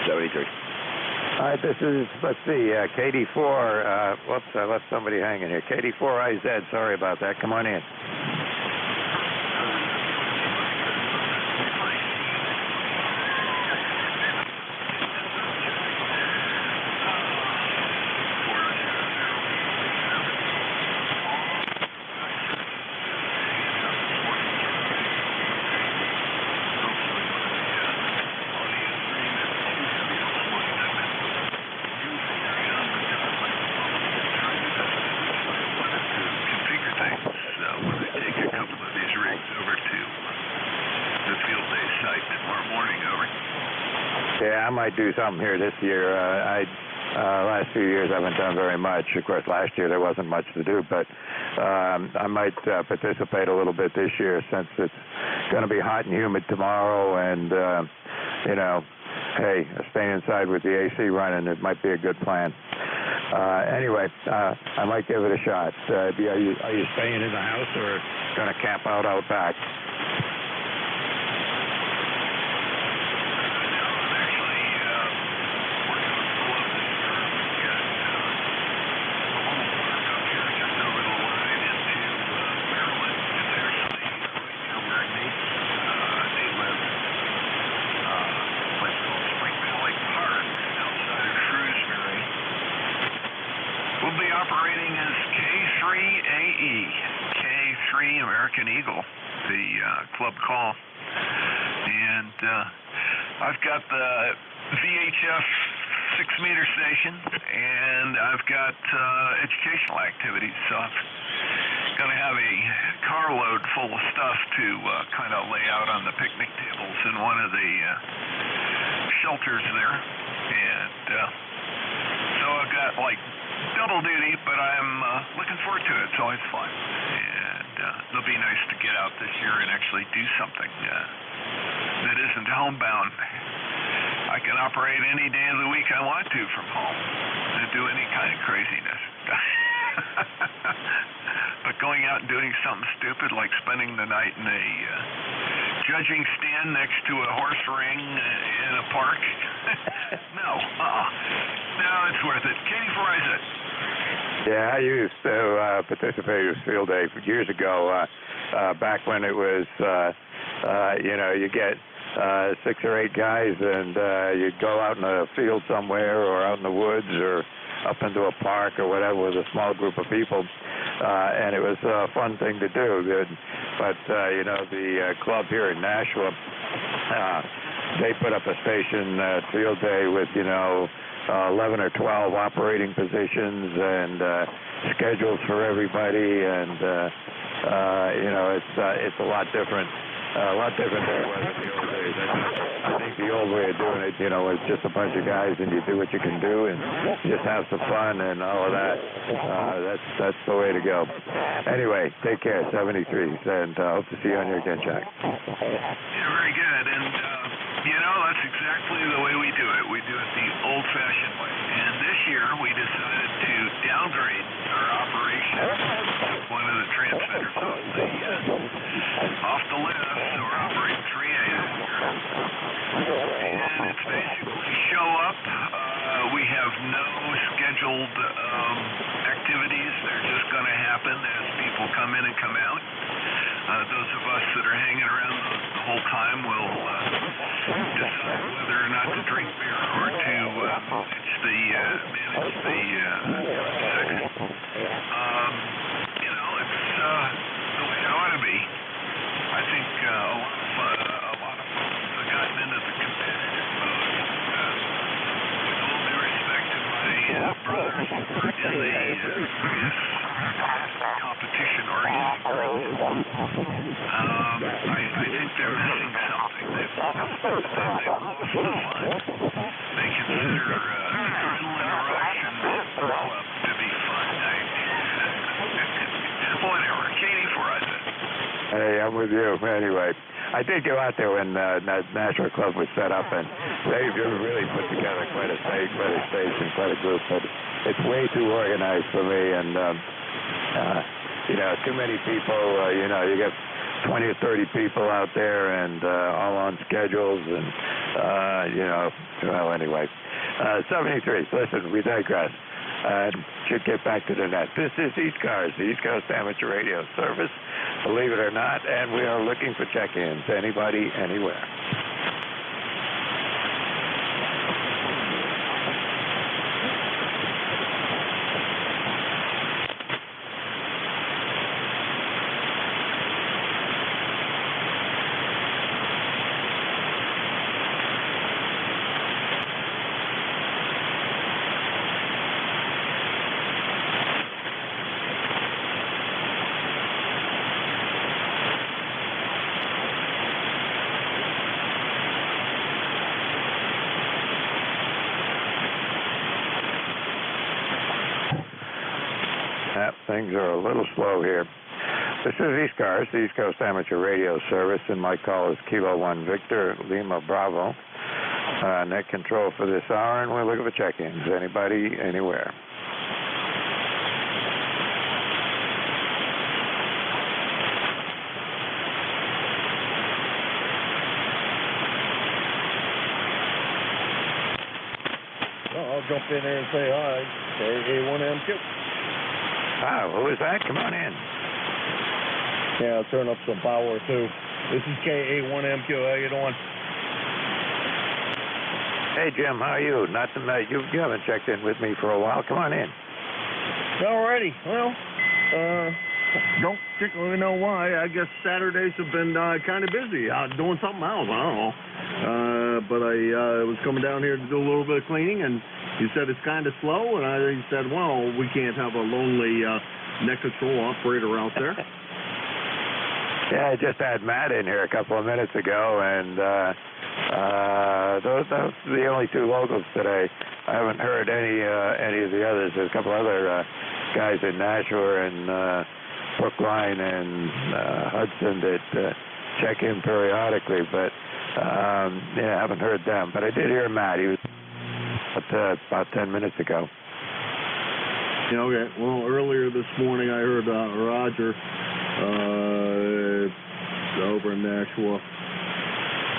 73. All right, this is, let's see, KD4. Whoops, I left somebody hanging here. KD4IZ, sorry about that. Come on in. Yeah, I might do something here this year. Last few years I haven't done very much. Of course, last year there wasn't much to do, but I might participate a little bit this year since it's going to be hot and humid tomorrow, and you know, hey, staying inside with the AC running, it might be a good plan. Anyway, I might give it a shot. Are you staying in the house or going to camp out back? We'll be operating as K3AE, K3 American Eagle, the club call. And I've got the VHF 6-meter station, and I've got educational activities. So I'm going to have a carload full of stuff to kind of lay out on the picnic tables in one of the shelters there. And so I've got like double duty, but I'm looking forward to it. It's always fun, and it'll be nice to get out this year and actually do something that isn't homebound. I can operate any day of the week I want to from home and do any kind of craziness. But going out and doing something stupid like spending the night in a judging stand next to a horse ring in a park, no, it's worth it. KD4IZ. Yeah, I used to participate in field day years ago, back when it was, you get 6 or 8 guys, and you'd go out in a field somewhere or out in the woods or up into a park or whatever with a small group of people, and it was a fun thing to do. But, the club here in Nashua, they put up a station field day with, 11 or 12 operating positions and schedules for everybody, and it's a lot different. A lot different than it was in the old days. I think the old way of doing it, was just a bunch of guys and you do what you can do and just have some fun and all of that. That's the way to go. Anyway, take care, 73s, and hope to see you on your again, Jack. Yeah, very good. And, that's exactly the way we do it. We do it the old-fashioned way. And this year we decided to downgrade our operation. One of the transmitters off the list, so we're operating 3A this year. And it's basically show up. We have no scheduled activities. They're just going to happen as people come in and come out. Those of us that are hanging around the whole time will decide whether or not to drink beer or to manage the section. It's the way it ought to be. I think a lot of folks have gotten into the competitive mode. With all due respect to my brothers who are in the various competition-oriented groups, I think they're missing something. They've lost the fun. They consider adrenaline rush and blow-up to be fun. Whatever. KD4IZ. Hey, I'm with you. Anyway, I did go out there when Nashua Club was set up, and they really put together quite a station, quite a group. But it's way too organized for me, and too many people. You get 20 or 30 people out there, and all on schedules, and anyway. 73. Listen, we digress. Should get back to the net. This is ECARS, the East Coast Amateur Radio Service, believe it or not, and we are looking for check-ins. Anybody, anywhere. Things are a little slow here. This is ECARS, the East Coast Amateur Radio Service, and my call is Kilo 1 Victor, Lima Bravo. Net control for this hour, and we're looking for check-ins. Anybody, anywhere. Well, I'll jump in there and say hi. KA1MQ. Ah, who is that? Come on in. Yeah, I'll turn up some power, too. This is KA1MQ. How you doing? Hey, Jim, how are you? Nothing. You haven't checked in with me for a while. Come on in. Alrighty. Well, don't particularly know why. I guess Saturdays have been kind of busy doing something else. I don't know. But I was coming down here to do a little bit of cleaning, and he said it's kind of slow, and I said, well, we can't have a lonely net control operator out there. Yeah, I just had Matt in here a couple of minutes ago, and those are the only two locals today. I haven't heard any of the others. There's a couple other guys in Nashua and Brookline and Hudson that check in periodically, but I haven't heard them. But I did hear Matt. He was about 10 minutes ago. Yeah, okay. Well, earlier this morning I heard Roger over in Nashua.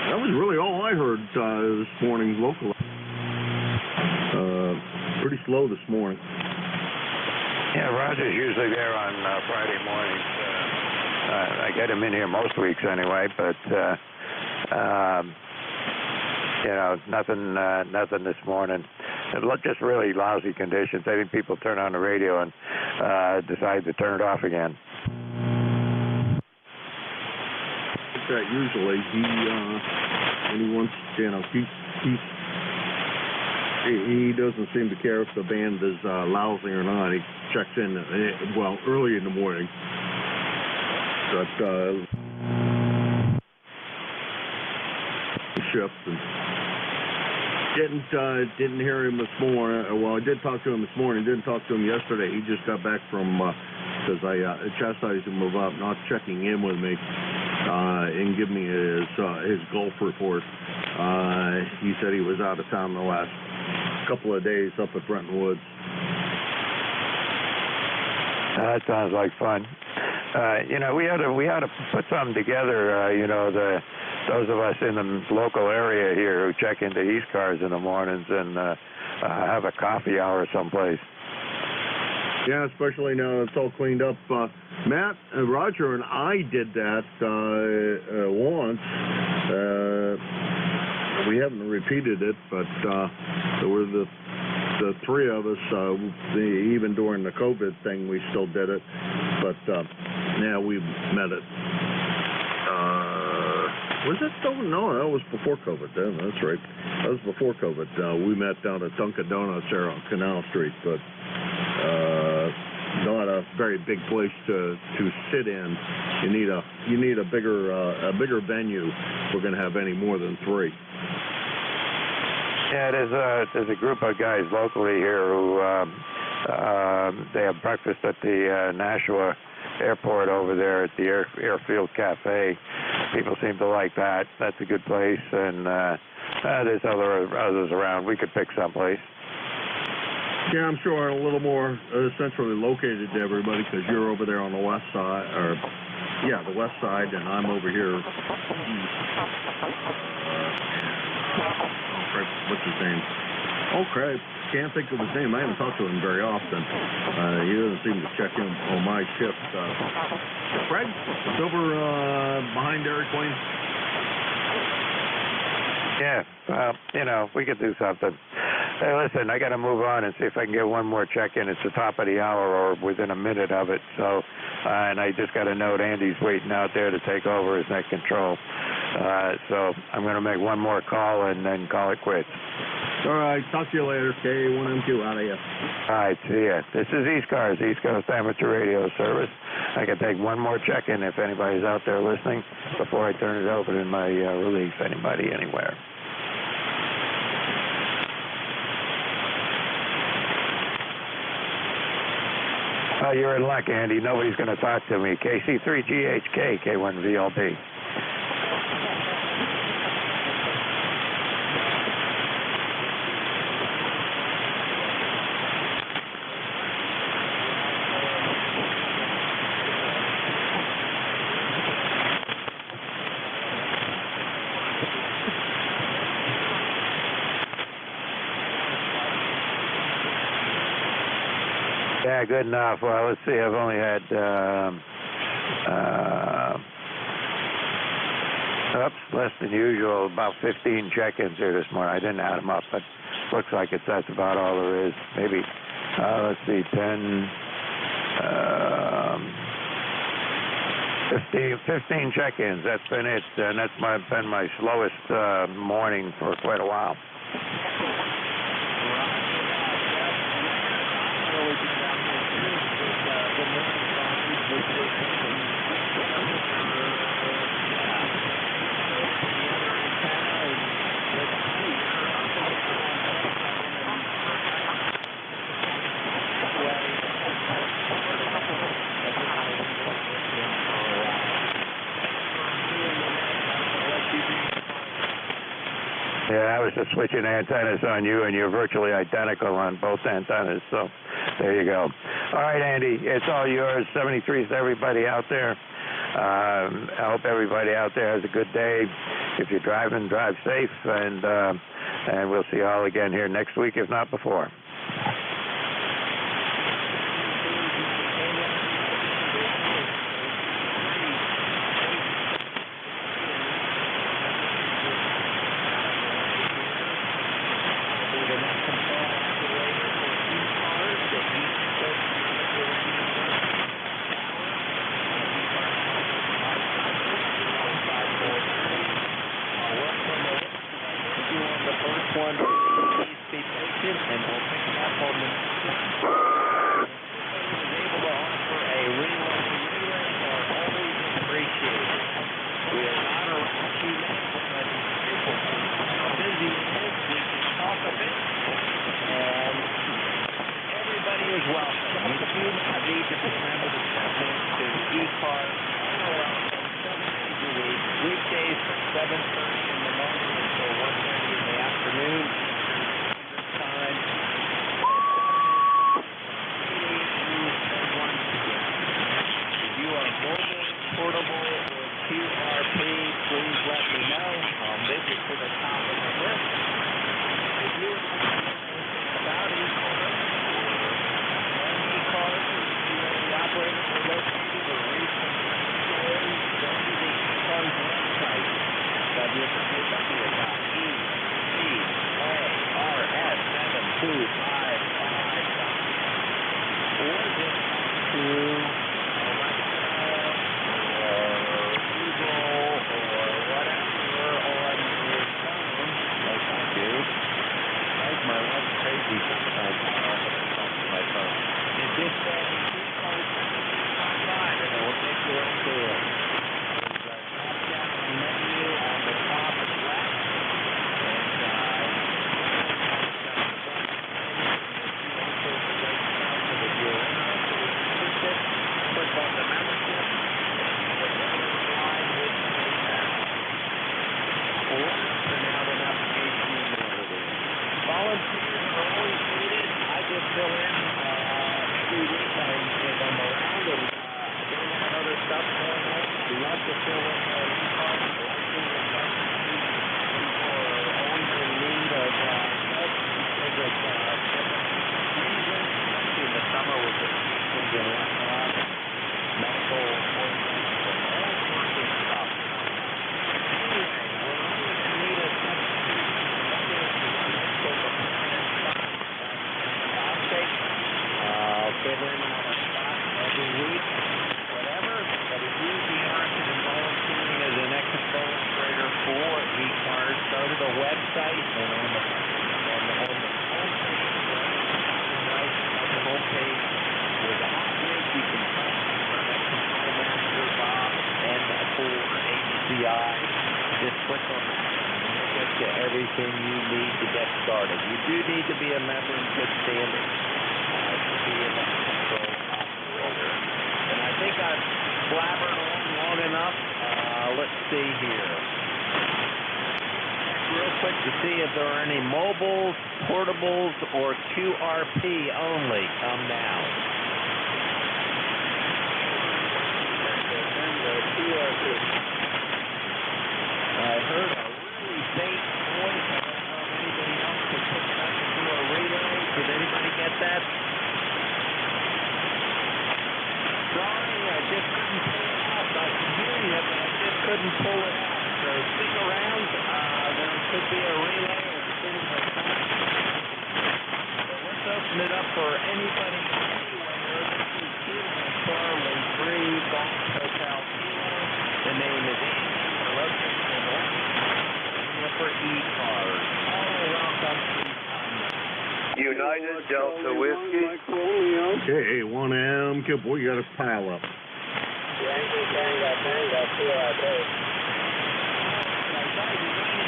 That was really all I heard this morning locally. Pretty slow this morning. Yeah, Roger's usually there on Friday mornings. I get him in here most weeks anyway, but nothing this morning. Just really lousy conditions. I think people turn on the radio and decide to turn it off again. That usually when he wants, he doesn't seem to care if the band is lousy or not. He checks in early in the morning. But shifts and didn't hear him this morning. Well, I did talk to him this morning. Didn't talk to him yesterday. He just got back from because I chastised him about not checking in with me and give me his golf report. He said he was out of town the last couple of days up at Brenton Woods. That sounds like fun. We ought to put something together. Those of us in the local area here who check into ECARS in the mornings and have a coffee hour someplace. Yeah, especially now it's all cleaned up. Matt, Roger, and I did that once. We haven't repeated it, but there were the three of us. Even during the COVID thing, we still did it. But yeah, we met it. Was it though? No, that was before COVID. Then that's right. That was before COVID. We met down at Dunkin' Donuts there on Canal Street, but not a very big place to sit in. You need a bigger venue. If we're going to have any more than three. Yeah, there's a group of guys locally here who they have breakfast at the Nashua Airport over there at the Airfield Cafe. People seem to like that. That's a good place, and there's others around. We could pick someplace. Yeah, I'm sure a little more centrally located to everybody because you're over there on the west side, or yeah, the west side, and I'm over here east. What's his name? Oh, crap. Can't think of his name. I haven't talked to him very often. He doesn't seem to check in on my shift. Fred, it's over behind Dairy Queen. Yeah, well, you know, we could do something. Hey, listen, I got to move on and see if I can get one more check-in. It's the top of the hour or within a minute of it. So, and I just got a note Andy's waiting out there to take over as net control. So I'm going to make one more call and then call it quits. All right, talk to you later. K1M2 out of here. All right, see ya. This is ECARS, East Coast Amateur Radio Service. I can take one more check-in if anybody's out there listening before I turn it over to my relief, anybody, anywhere. Oh, you're in luck, Andy. Nobody's going to talk to me. KC3GHK, K1VLB. Yeah, good enough. Well, let's see. I've only had, less than usual, about 15 check-ins here this morning. I didn't add them up, but looks like that's about all there is. Maybe, let's see, 10, 15 check-ins. That's been it, and that's been my slowest morning for quite a while. Yeah, I was just switching antennas on you, and you're virtually identical on both antennas, so there you go. All right, Andy, it's all yours. 73s to everybody out there. I hope everybody out there has a good day. If you're driving, drive safe, and we'll see you all again here next week, if not before. Weekdays from 7:30 in the morning until 1:30 in the afternoon. Time. If you are mobile, portable, or QRP, please let me know. I'll make it to the top of the list. If you would like to know anything about ECARS or ECARS, or if you know the operators are located or recent stories, go to the ECARS website, www.ECARS725.com, or just to Alexa or Google or whatever on your phone website and on the homepage with the hot link you can find that Control Master Bob and that for HCI. Just click on that and you'll get to everything you need to get started. You do need to be a member in good standing to be a control operator. And I think I've blabbered on long enough. Let's see here. Real quick to see if there are any mobiles, portables, or QRP only. Come now. I heard a really faint voice. I don't know if anybody else can pick it up and do a relay. Did anybody get that? Sorry, I just couldn't pull it out. I can hear you, but I just couldn't pull it out. So stick around. There could be a relay as soon as I come. So let's open it up for anybody anywhere. This is Kilo Charlie 3 Golf Hotel Kilo. The name is Andy. We're located in West for ECARS. Welcome to United Delta Whiskey. Okay, 1M. Good boy, you got a pile up.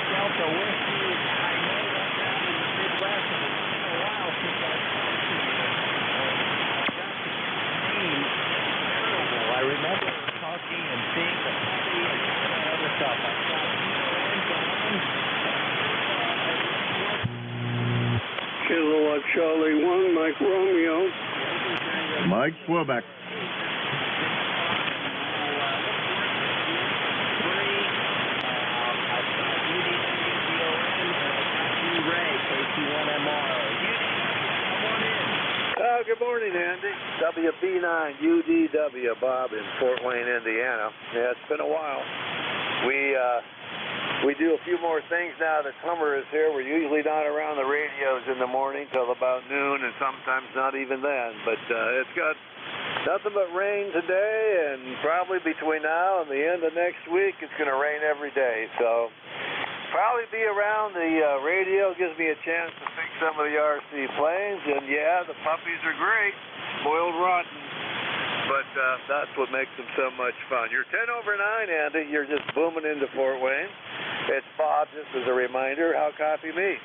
Delta Whiskey. I know that down in the Midwest, and it's been a while since I've talked to you. I got the name terrible. I remember talking and seeing the puppy and all that other stuff. I've got Kilowatt Charlie 1, Mike Romeo. Mike Quebec. Good morning, Andy. WB9 UDW, Bob in Fort Wayne, Indiana. Yeah, it's been a while. We do a few more things now that summer is here. We're usually not around the radios in the morning till about noon, and sometimes not even then. But it's got nothing but rain today, and probably between now and the end of next week, it's going to rain every day. So probably be around the radio. Gives me a chance to fix some of the RC planes, and yeah, the puppies are great, spoiled rotten, but that's what makes them so much fun. You're 10 over 9, Andy. You're just booming into Fort Wayne. It's Bob, just as a reminder. How copy me?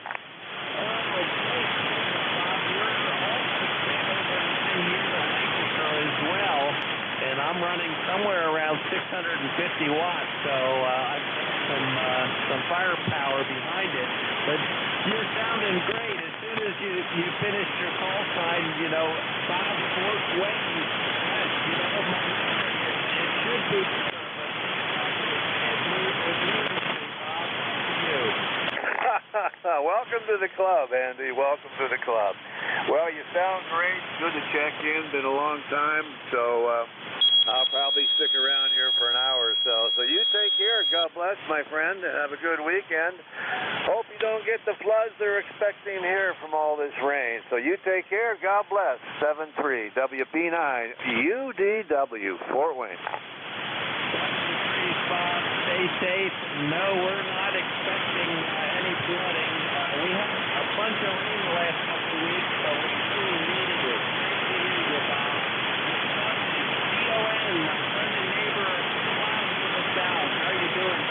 As well, and I'm running somewhere around 650 watts, so I've got some firepower behind it. But you're sounding great. As soon as you finished your call sign, Bob Fort Wayne, it should be better, but welcome to the club, Andy. Welcome to the club. Well, you sound great. Good to check in. Been a long time, so I'll probably stick around here for an hour or so. So you take care. God bless, my friend, and have a good weekend. Hope you don't get the floods they're expecting here from all this rain. So you take care. God bless. 7-3 WB9 UDW Fort Wayne. Bob, stay safe. No, we're not expecting any flooding. We had a bunch of rain the last couple of weeks, so we really needed it. Great to hear you, Bob. DON, my friend and neighbor, in the south. How are you doing?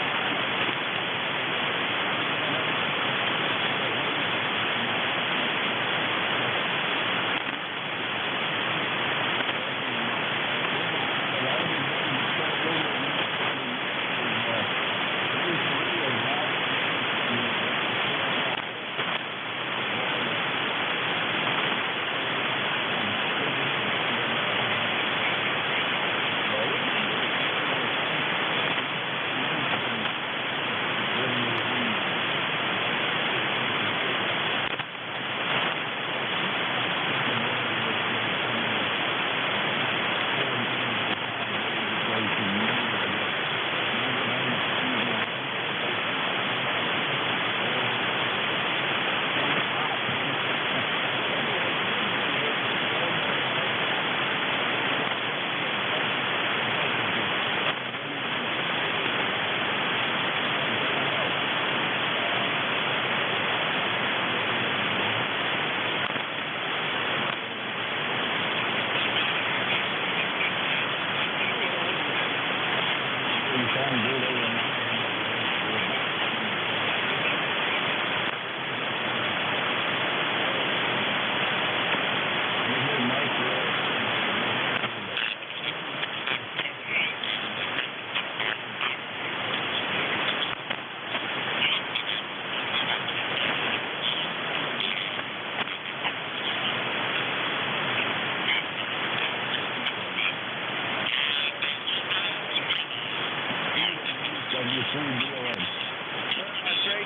Great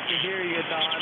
to hear you, Don.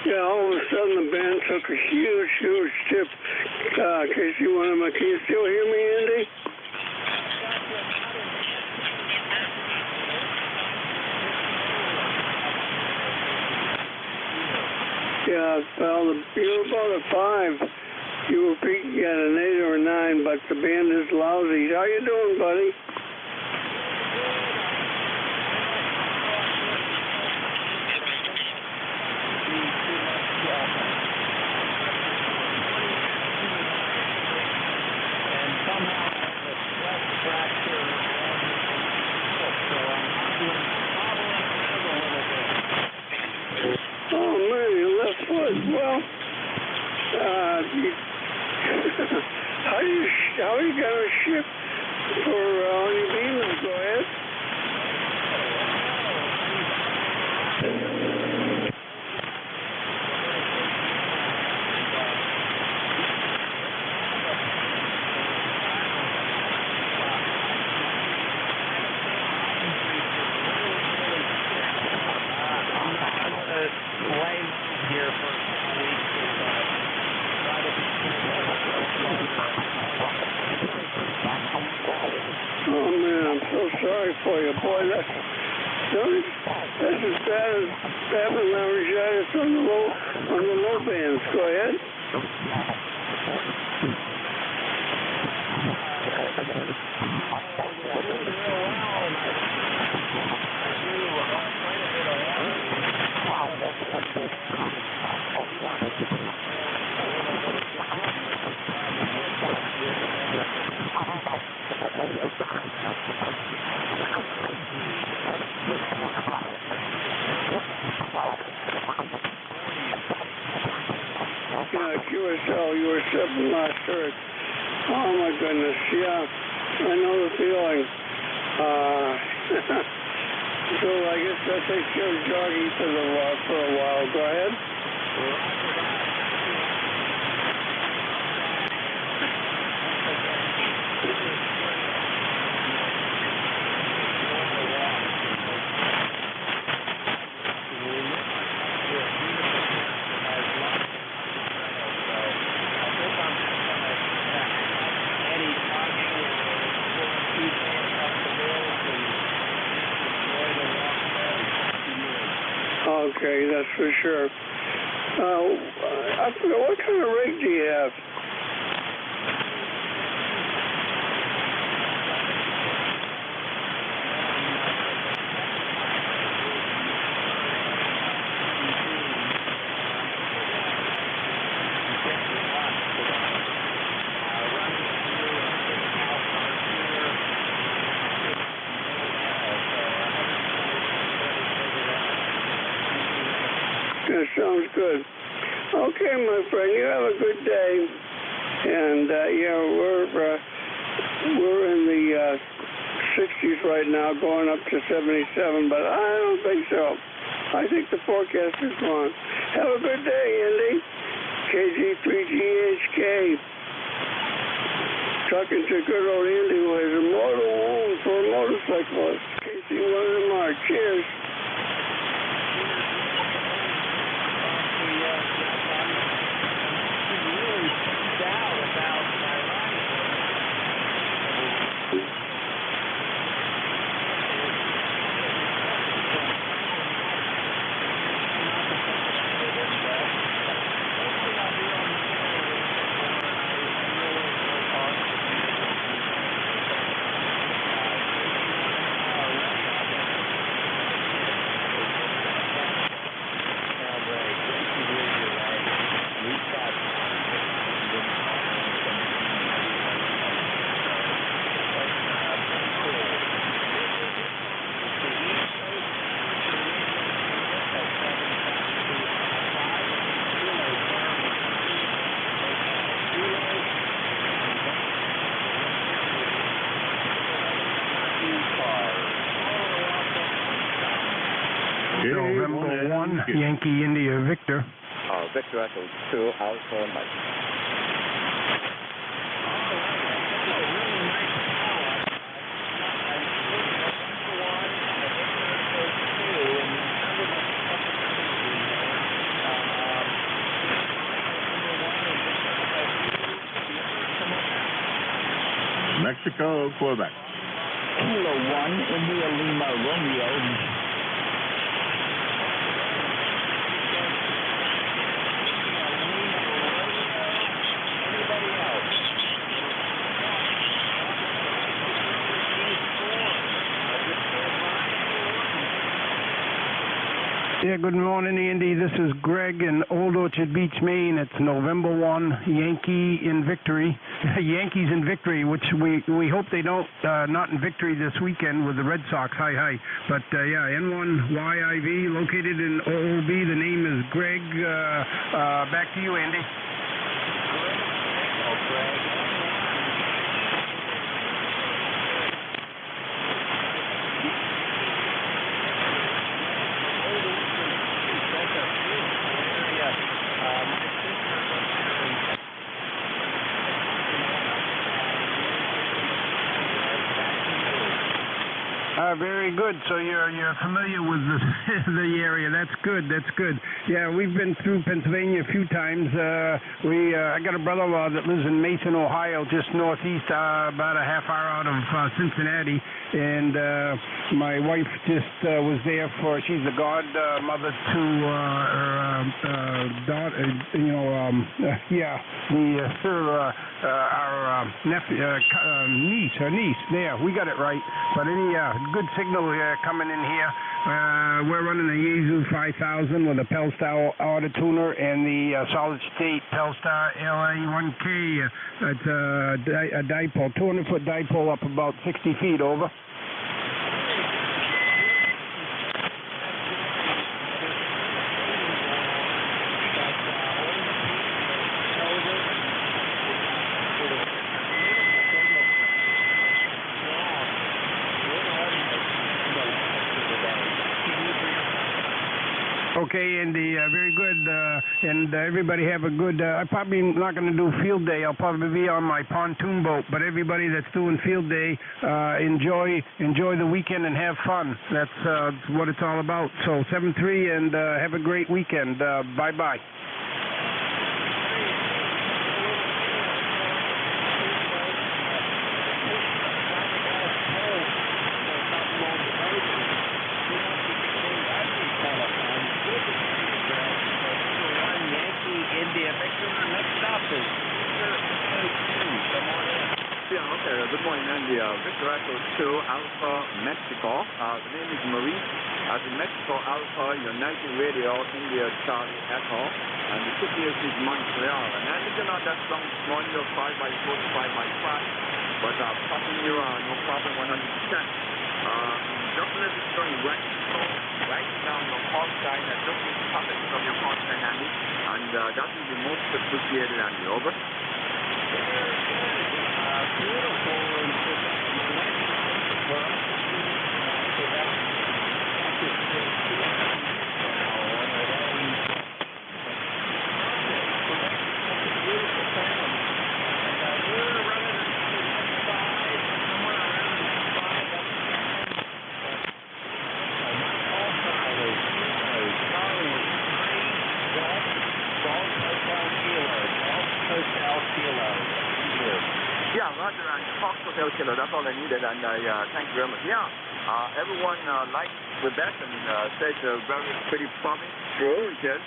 Yeah, all of a sudden the band took a huge, huge tip. KC1M, can you still hear me, Andy? Yeah, well, you were about a 5. You were peaking at an 8 or a 9, but the band is lousy. How you doing, buddy? Oh man, your left foot. Well, how are you gonna shift for on your beamers? Go ahead. Oh man, I'm so sorry for you, boy. That's as bad as having laryngitis on the low bands. Go ahead. Yeah, QSL, you were 7 last heard. Oh my goodness, yeah, I know the feeling. So I guess that takes care of jogging for a while. Go ahead. Okay, that's for sure. I forgot, what kind of rig do you have? That sounds good. Okay, my friend, you have a good day. And yeah, we're in the 60s right now, going up to 77, but I don't think so. I think the forecast is wrong. Have a good day, Andy. KZ3GHK. Talking to good old Andy who has a mortal wound for a motorcyclist. KC1MR. Cheers. November 1, Yankee India Victor. Victor Echo 2, Alpha Mike. Mexico, Quebec. Kilo 1, India Lima Romeo. Yeah, good morning, Andy. This is Greg in Old Orchard Beach, Maine. It's November 1, Yankee in victory. Yankees in victory, which we hope they don't, not in victory this weekend with the Red Sox. Hi. But, yeah, N1YIV, located in OOB. The name is Greg. Back to you, Andy. Very good. So you're familiar with the area. That's good. Yeah, we've been through Pennsylvania a few times. I got a brother-in-law that lives in Mason, Ohio, just northeast, about a half hour out of Cincinnati. And my wife just was there for. She's the godmother to her daughter. Our nephew, niece. Her niece. There, we got it right. But good signal coming in here. We're running a Yaesu 5000 with a Pelstar auto tuner and the solid state Pelstar LA1K. It's a dipole, 200-foot dipole up about 60 feet over. Okay, Andy, very good. And everybody have a good, I'm probably not going to do field day. I'll probably be on my pontoon boat. But everybody that's doing field day, enjoy the weekend and have fun. That's what it's all about. So 7-3 and have a great weekend. Bye-bye. Good morning, Andy. Victor Echo 2, Alpha, Mexico. The name is Maurice. In Mexico, Alpha, United Radio, India, Charlie, Echo. And the city is Montreal. And I think you're not that long, small, 5x4 to 5x5. But passing you, no problem, 100%. Definitely going right down your call sign and just need to tap it from your call sign, Andy. And that will be most appreciated, Andy. Over. Yeah, Roger. Fox Hotel Kilo. That's all I needed, and thank you very much. Yeah, everyone liked the bet and said very pretty promising. True, it is.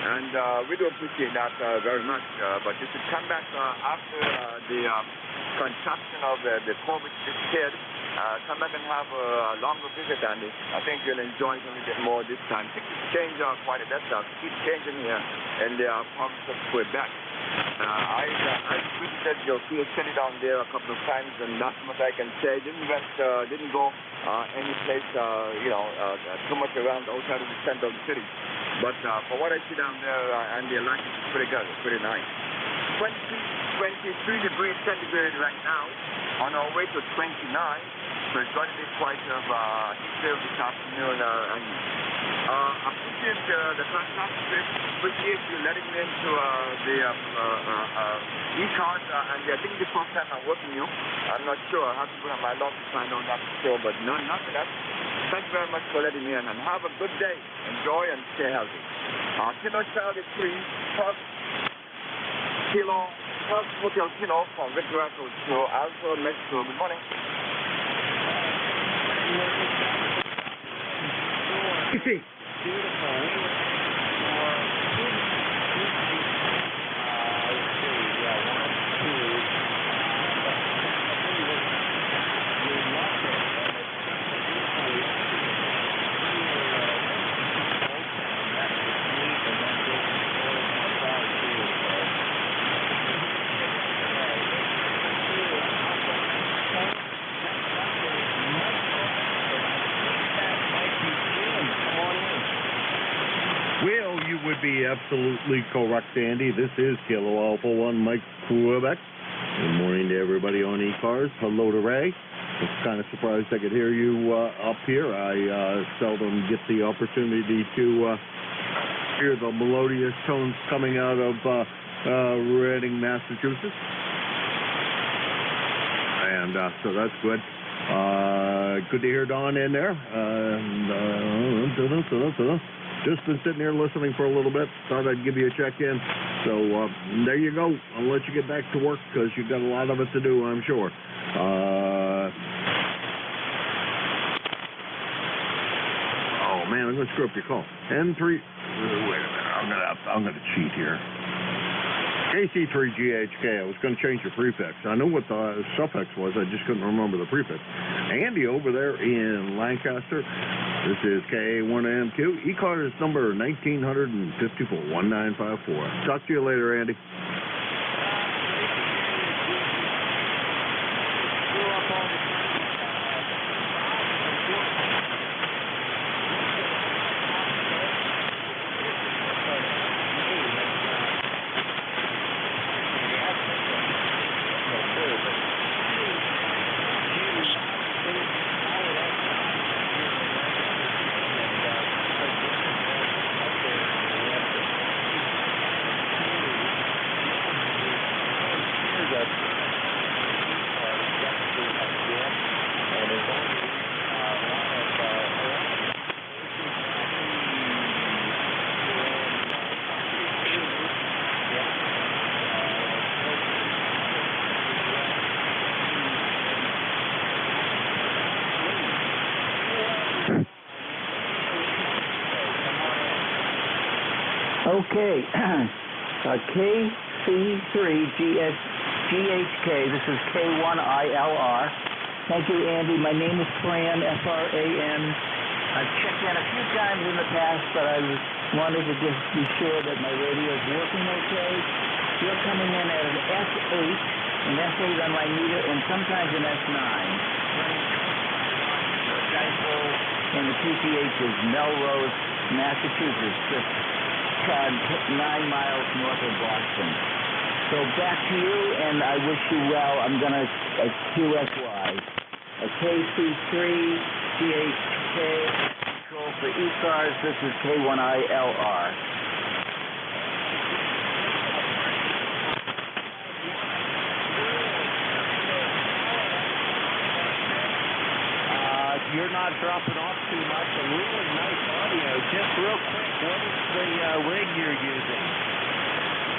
And we do appreciate that very much. But you should come back after the contraction of the COVID disappeared. Come back and have a longer visit, Andy. I think you'll enjoy it a little bit more this time. Things have changed quite a bit. Keep changing here in the province of Quebec. I visited your city down there a couple of times, and that's what I can say. Didn't go any place, too much around outside of the center of the city. But for what I see down there, and the Atlantic is pretty good. It's pretty nice. 23 degrees centigrade right now. On our way to 29. So it's going to be quite a heat wave this afternoon. Appreciate the contact. Appreciate you letting me into the ECARS. And I think the first time I'm working you. I'm not sure. I have to put on my log to find out that for sure. But nothing else. Thank you very much for letting me in. And have a good day. Enjoy and stay healthy. Kilo Charlie 3, Fox Hotel Kilo from Victoria to Alpha, Mexico. Good morning. Beautiful. Well, you would be absolutely correct, Andy. This is Kilo Alpha 1 Mike, Quebec. Good morning to everybody on ECARS. Hello to Ray. I was kind of surprised I could hear you up here. I seldom get the opportunity to hear the melodious tones coming out of Reading, Massachusetts. And so that's good. Good to hear Don in there. Just been sitting here listening for a little bit. Thought I'd give you a check-in. So there you go. I'll let you get back to work because you've got a lot of it to do, I'm sure. Oh man, I'm gonna screw up your call. N3. Wait a minute. I'm gonna cheat here. KC3GHK. I was going to change the prefix. I knew what the suffix was. I just couldn't remember the prefix. Andy over there in Lancaster. This is KA1MQ. ECARS number 1954 1954. Talk to you later, Andy. Okay, KC3GHK, this is K1ILR. Thank you, Andy. My name is Fran, F-R-A-N. I've checked in a few times in the past, but I wanted to just be sure that my radio is working okay. You're coming in at an S8, an S8 on my meter, and sometimes an S9. And the QTH is Melrose, Massachusetts, just 9 miles north of Boston. So back to you, and I wish you well. I'm going to QSY. KC3GHK, control for ECARS. This is K1ILR. You're not dropping off too much. A really nice audio. Just real quick, what is the rig you're using?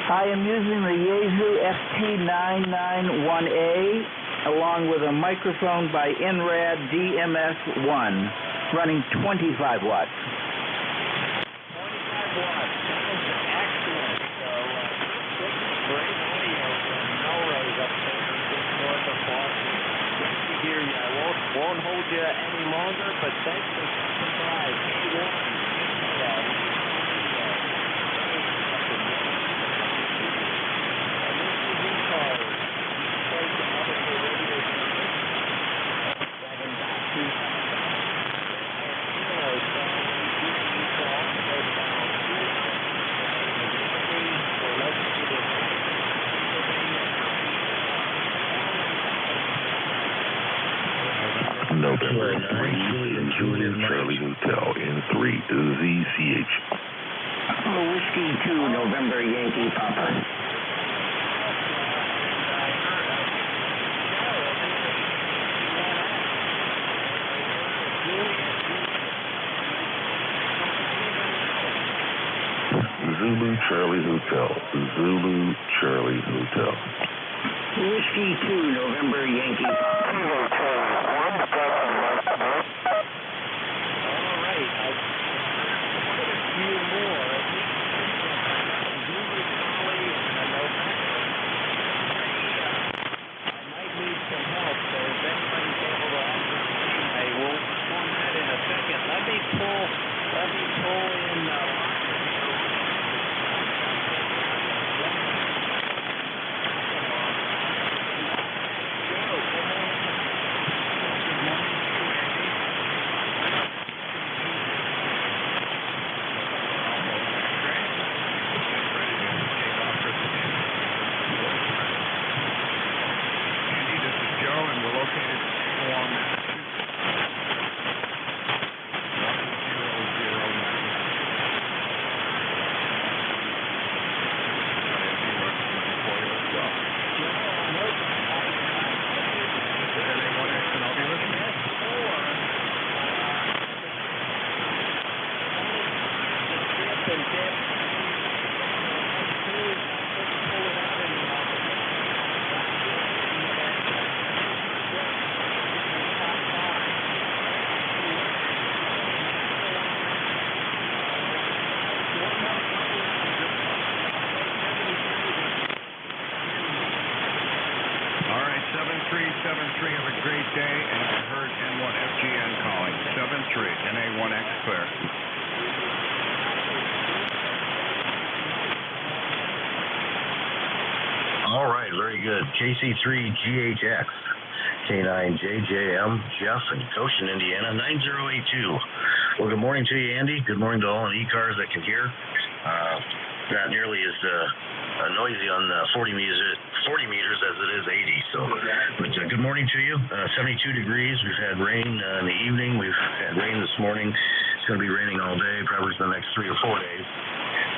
I am using the Yaesu FT991A along with a microphone by NRAD DMS-1 running 25 watts. 25 watts. Sounds excellent. So, great audio from Melrose up there just north of Boston. Great to hear you. I won't hold you any longer, but thanks for stopping by. K1. November 3 in Julian Charlie Hotel in 3 ZCH. Whiskey 2, November Yankee Papa. Zulu Charlie Hotel. Zulu Charlie Hotel. Whiskey 2, November Yankee Papa. Have a great day, and I heard N1FGN calling. 73, NA1X clear. All right, very good. KC3GHX, K9JJM, Jeff in Goshen, Indiana, 9082. Well, good morning to you, Andy. Good morning to all in ECARS that can hear. Not nearly as noisy on 40 meters as it is 80. So, but good morning to you. 72 degrees. We've had rain in the evening. We've had rain this morning. It's going to be raining all day, probably for the next 3 or 4 days.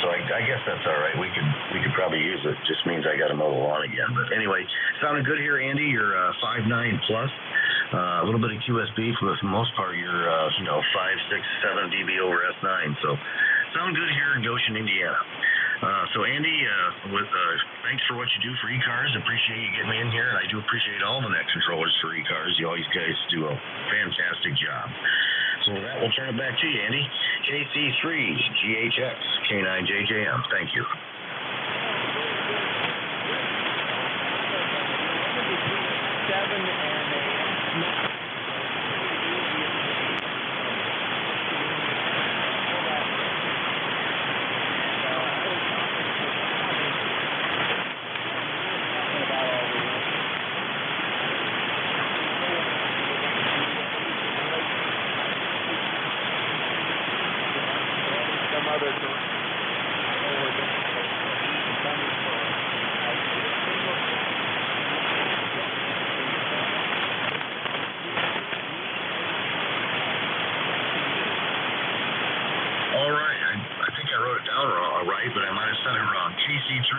So I guess that's all right. We could probably use it. Just means I got to mow the lawn again. But anyway, sounding good here, Andy. You're 5.9 plus. A little bit of QSB, for the most part, you're 5, 6, 7 dB over S9. So sound good here in Goshen, Indiana. So Andy, thanks for what you do for ECARS. Appreciate you getting me in here, and I do appreciate all the net controllers for ECARS. You guys do a fantastic job. So with that, we'll turn it back to you, Andy. KC3GHX, K9JJM. Thank you. All right, I think I wrote it down right, but I might have said it wrong. KC3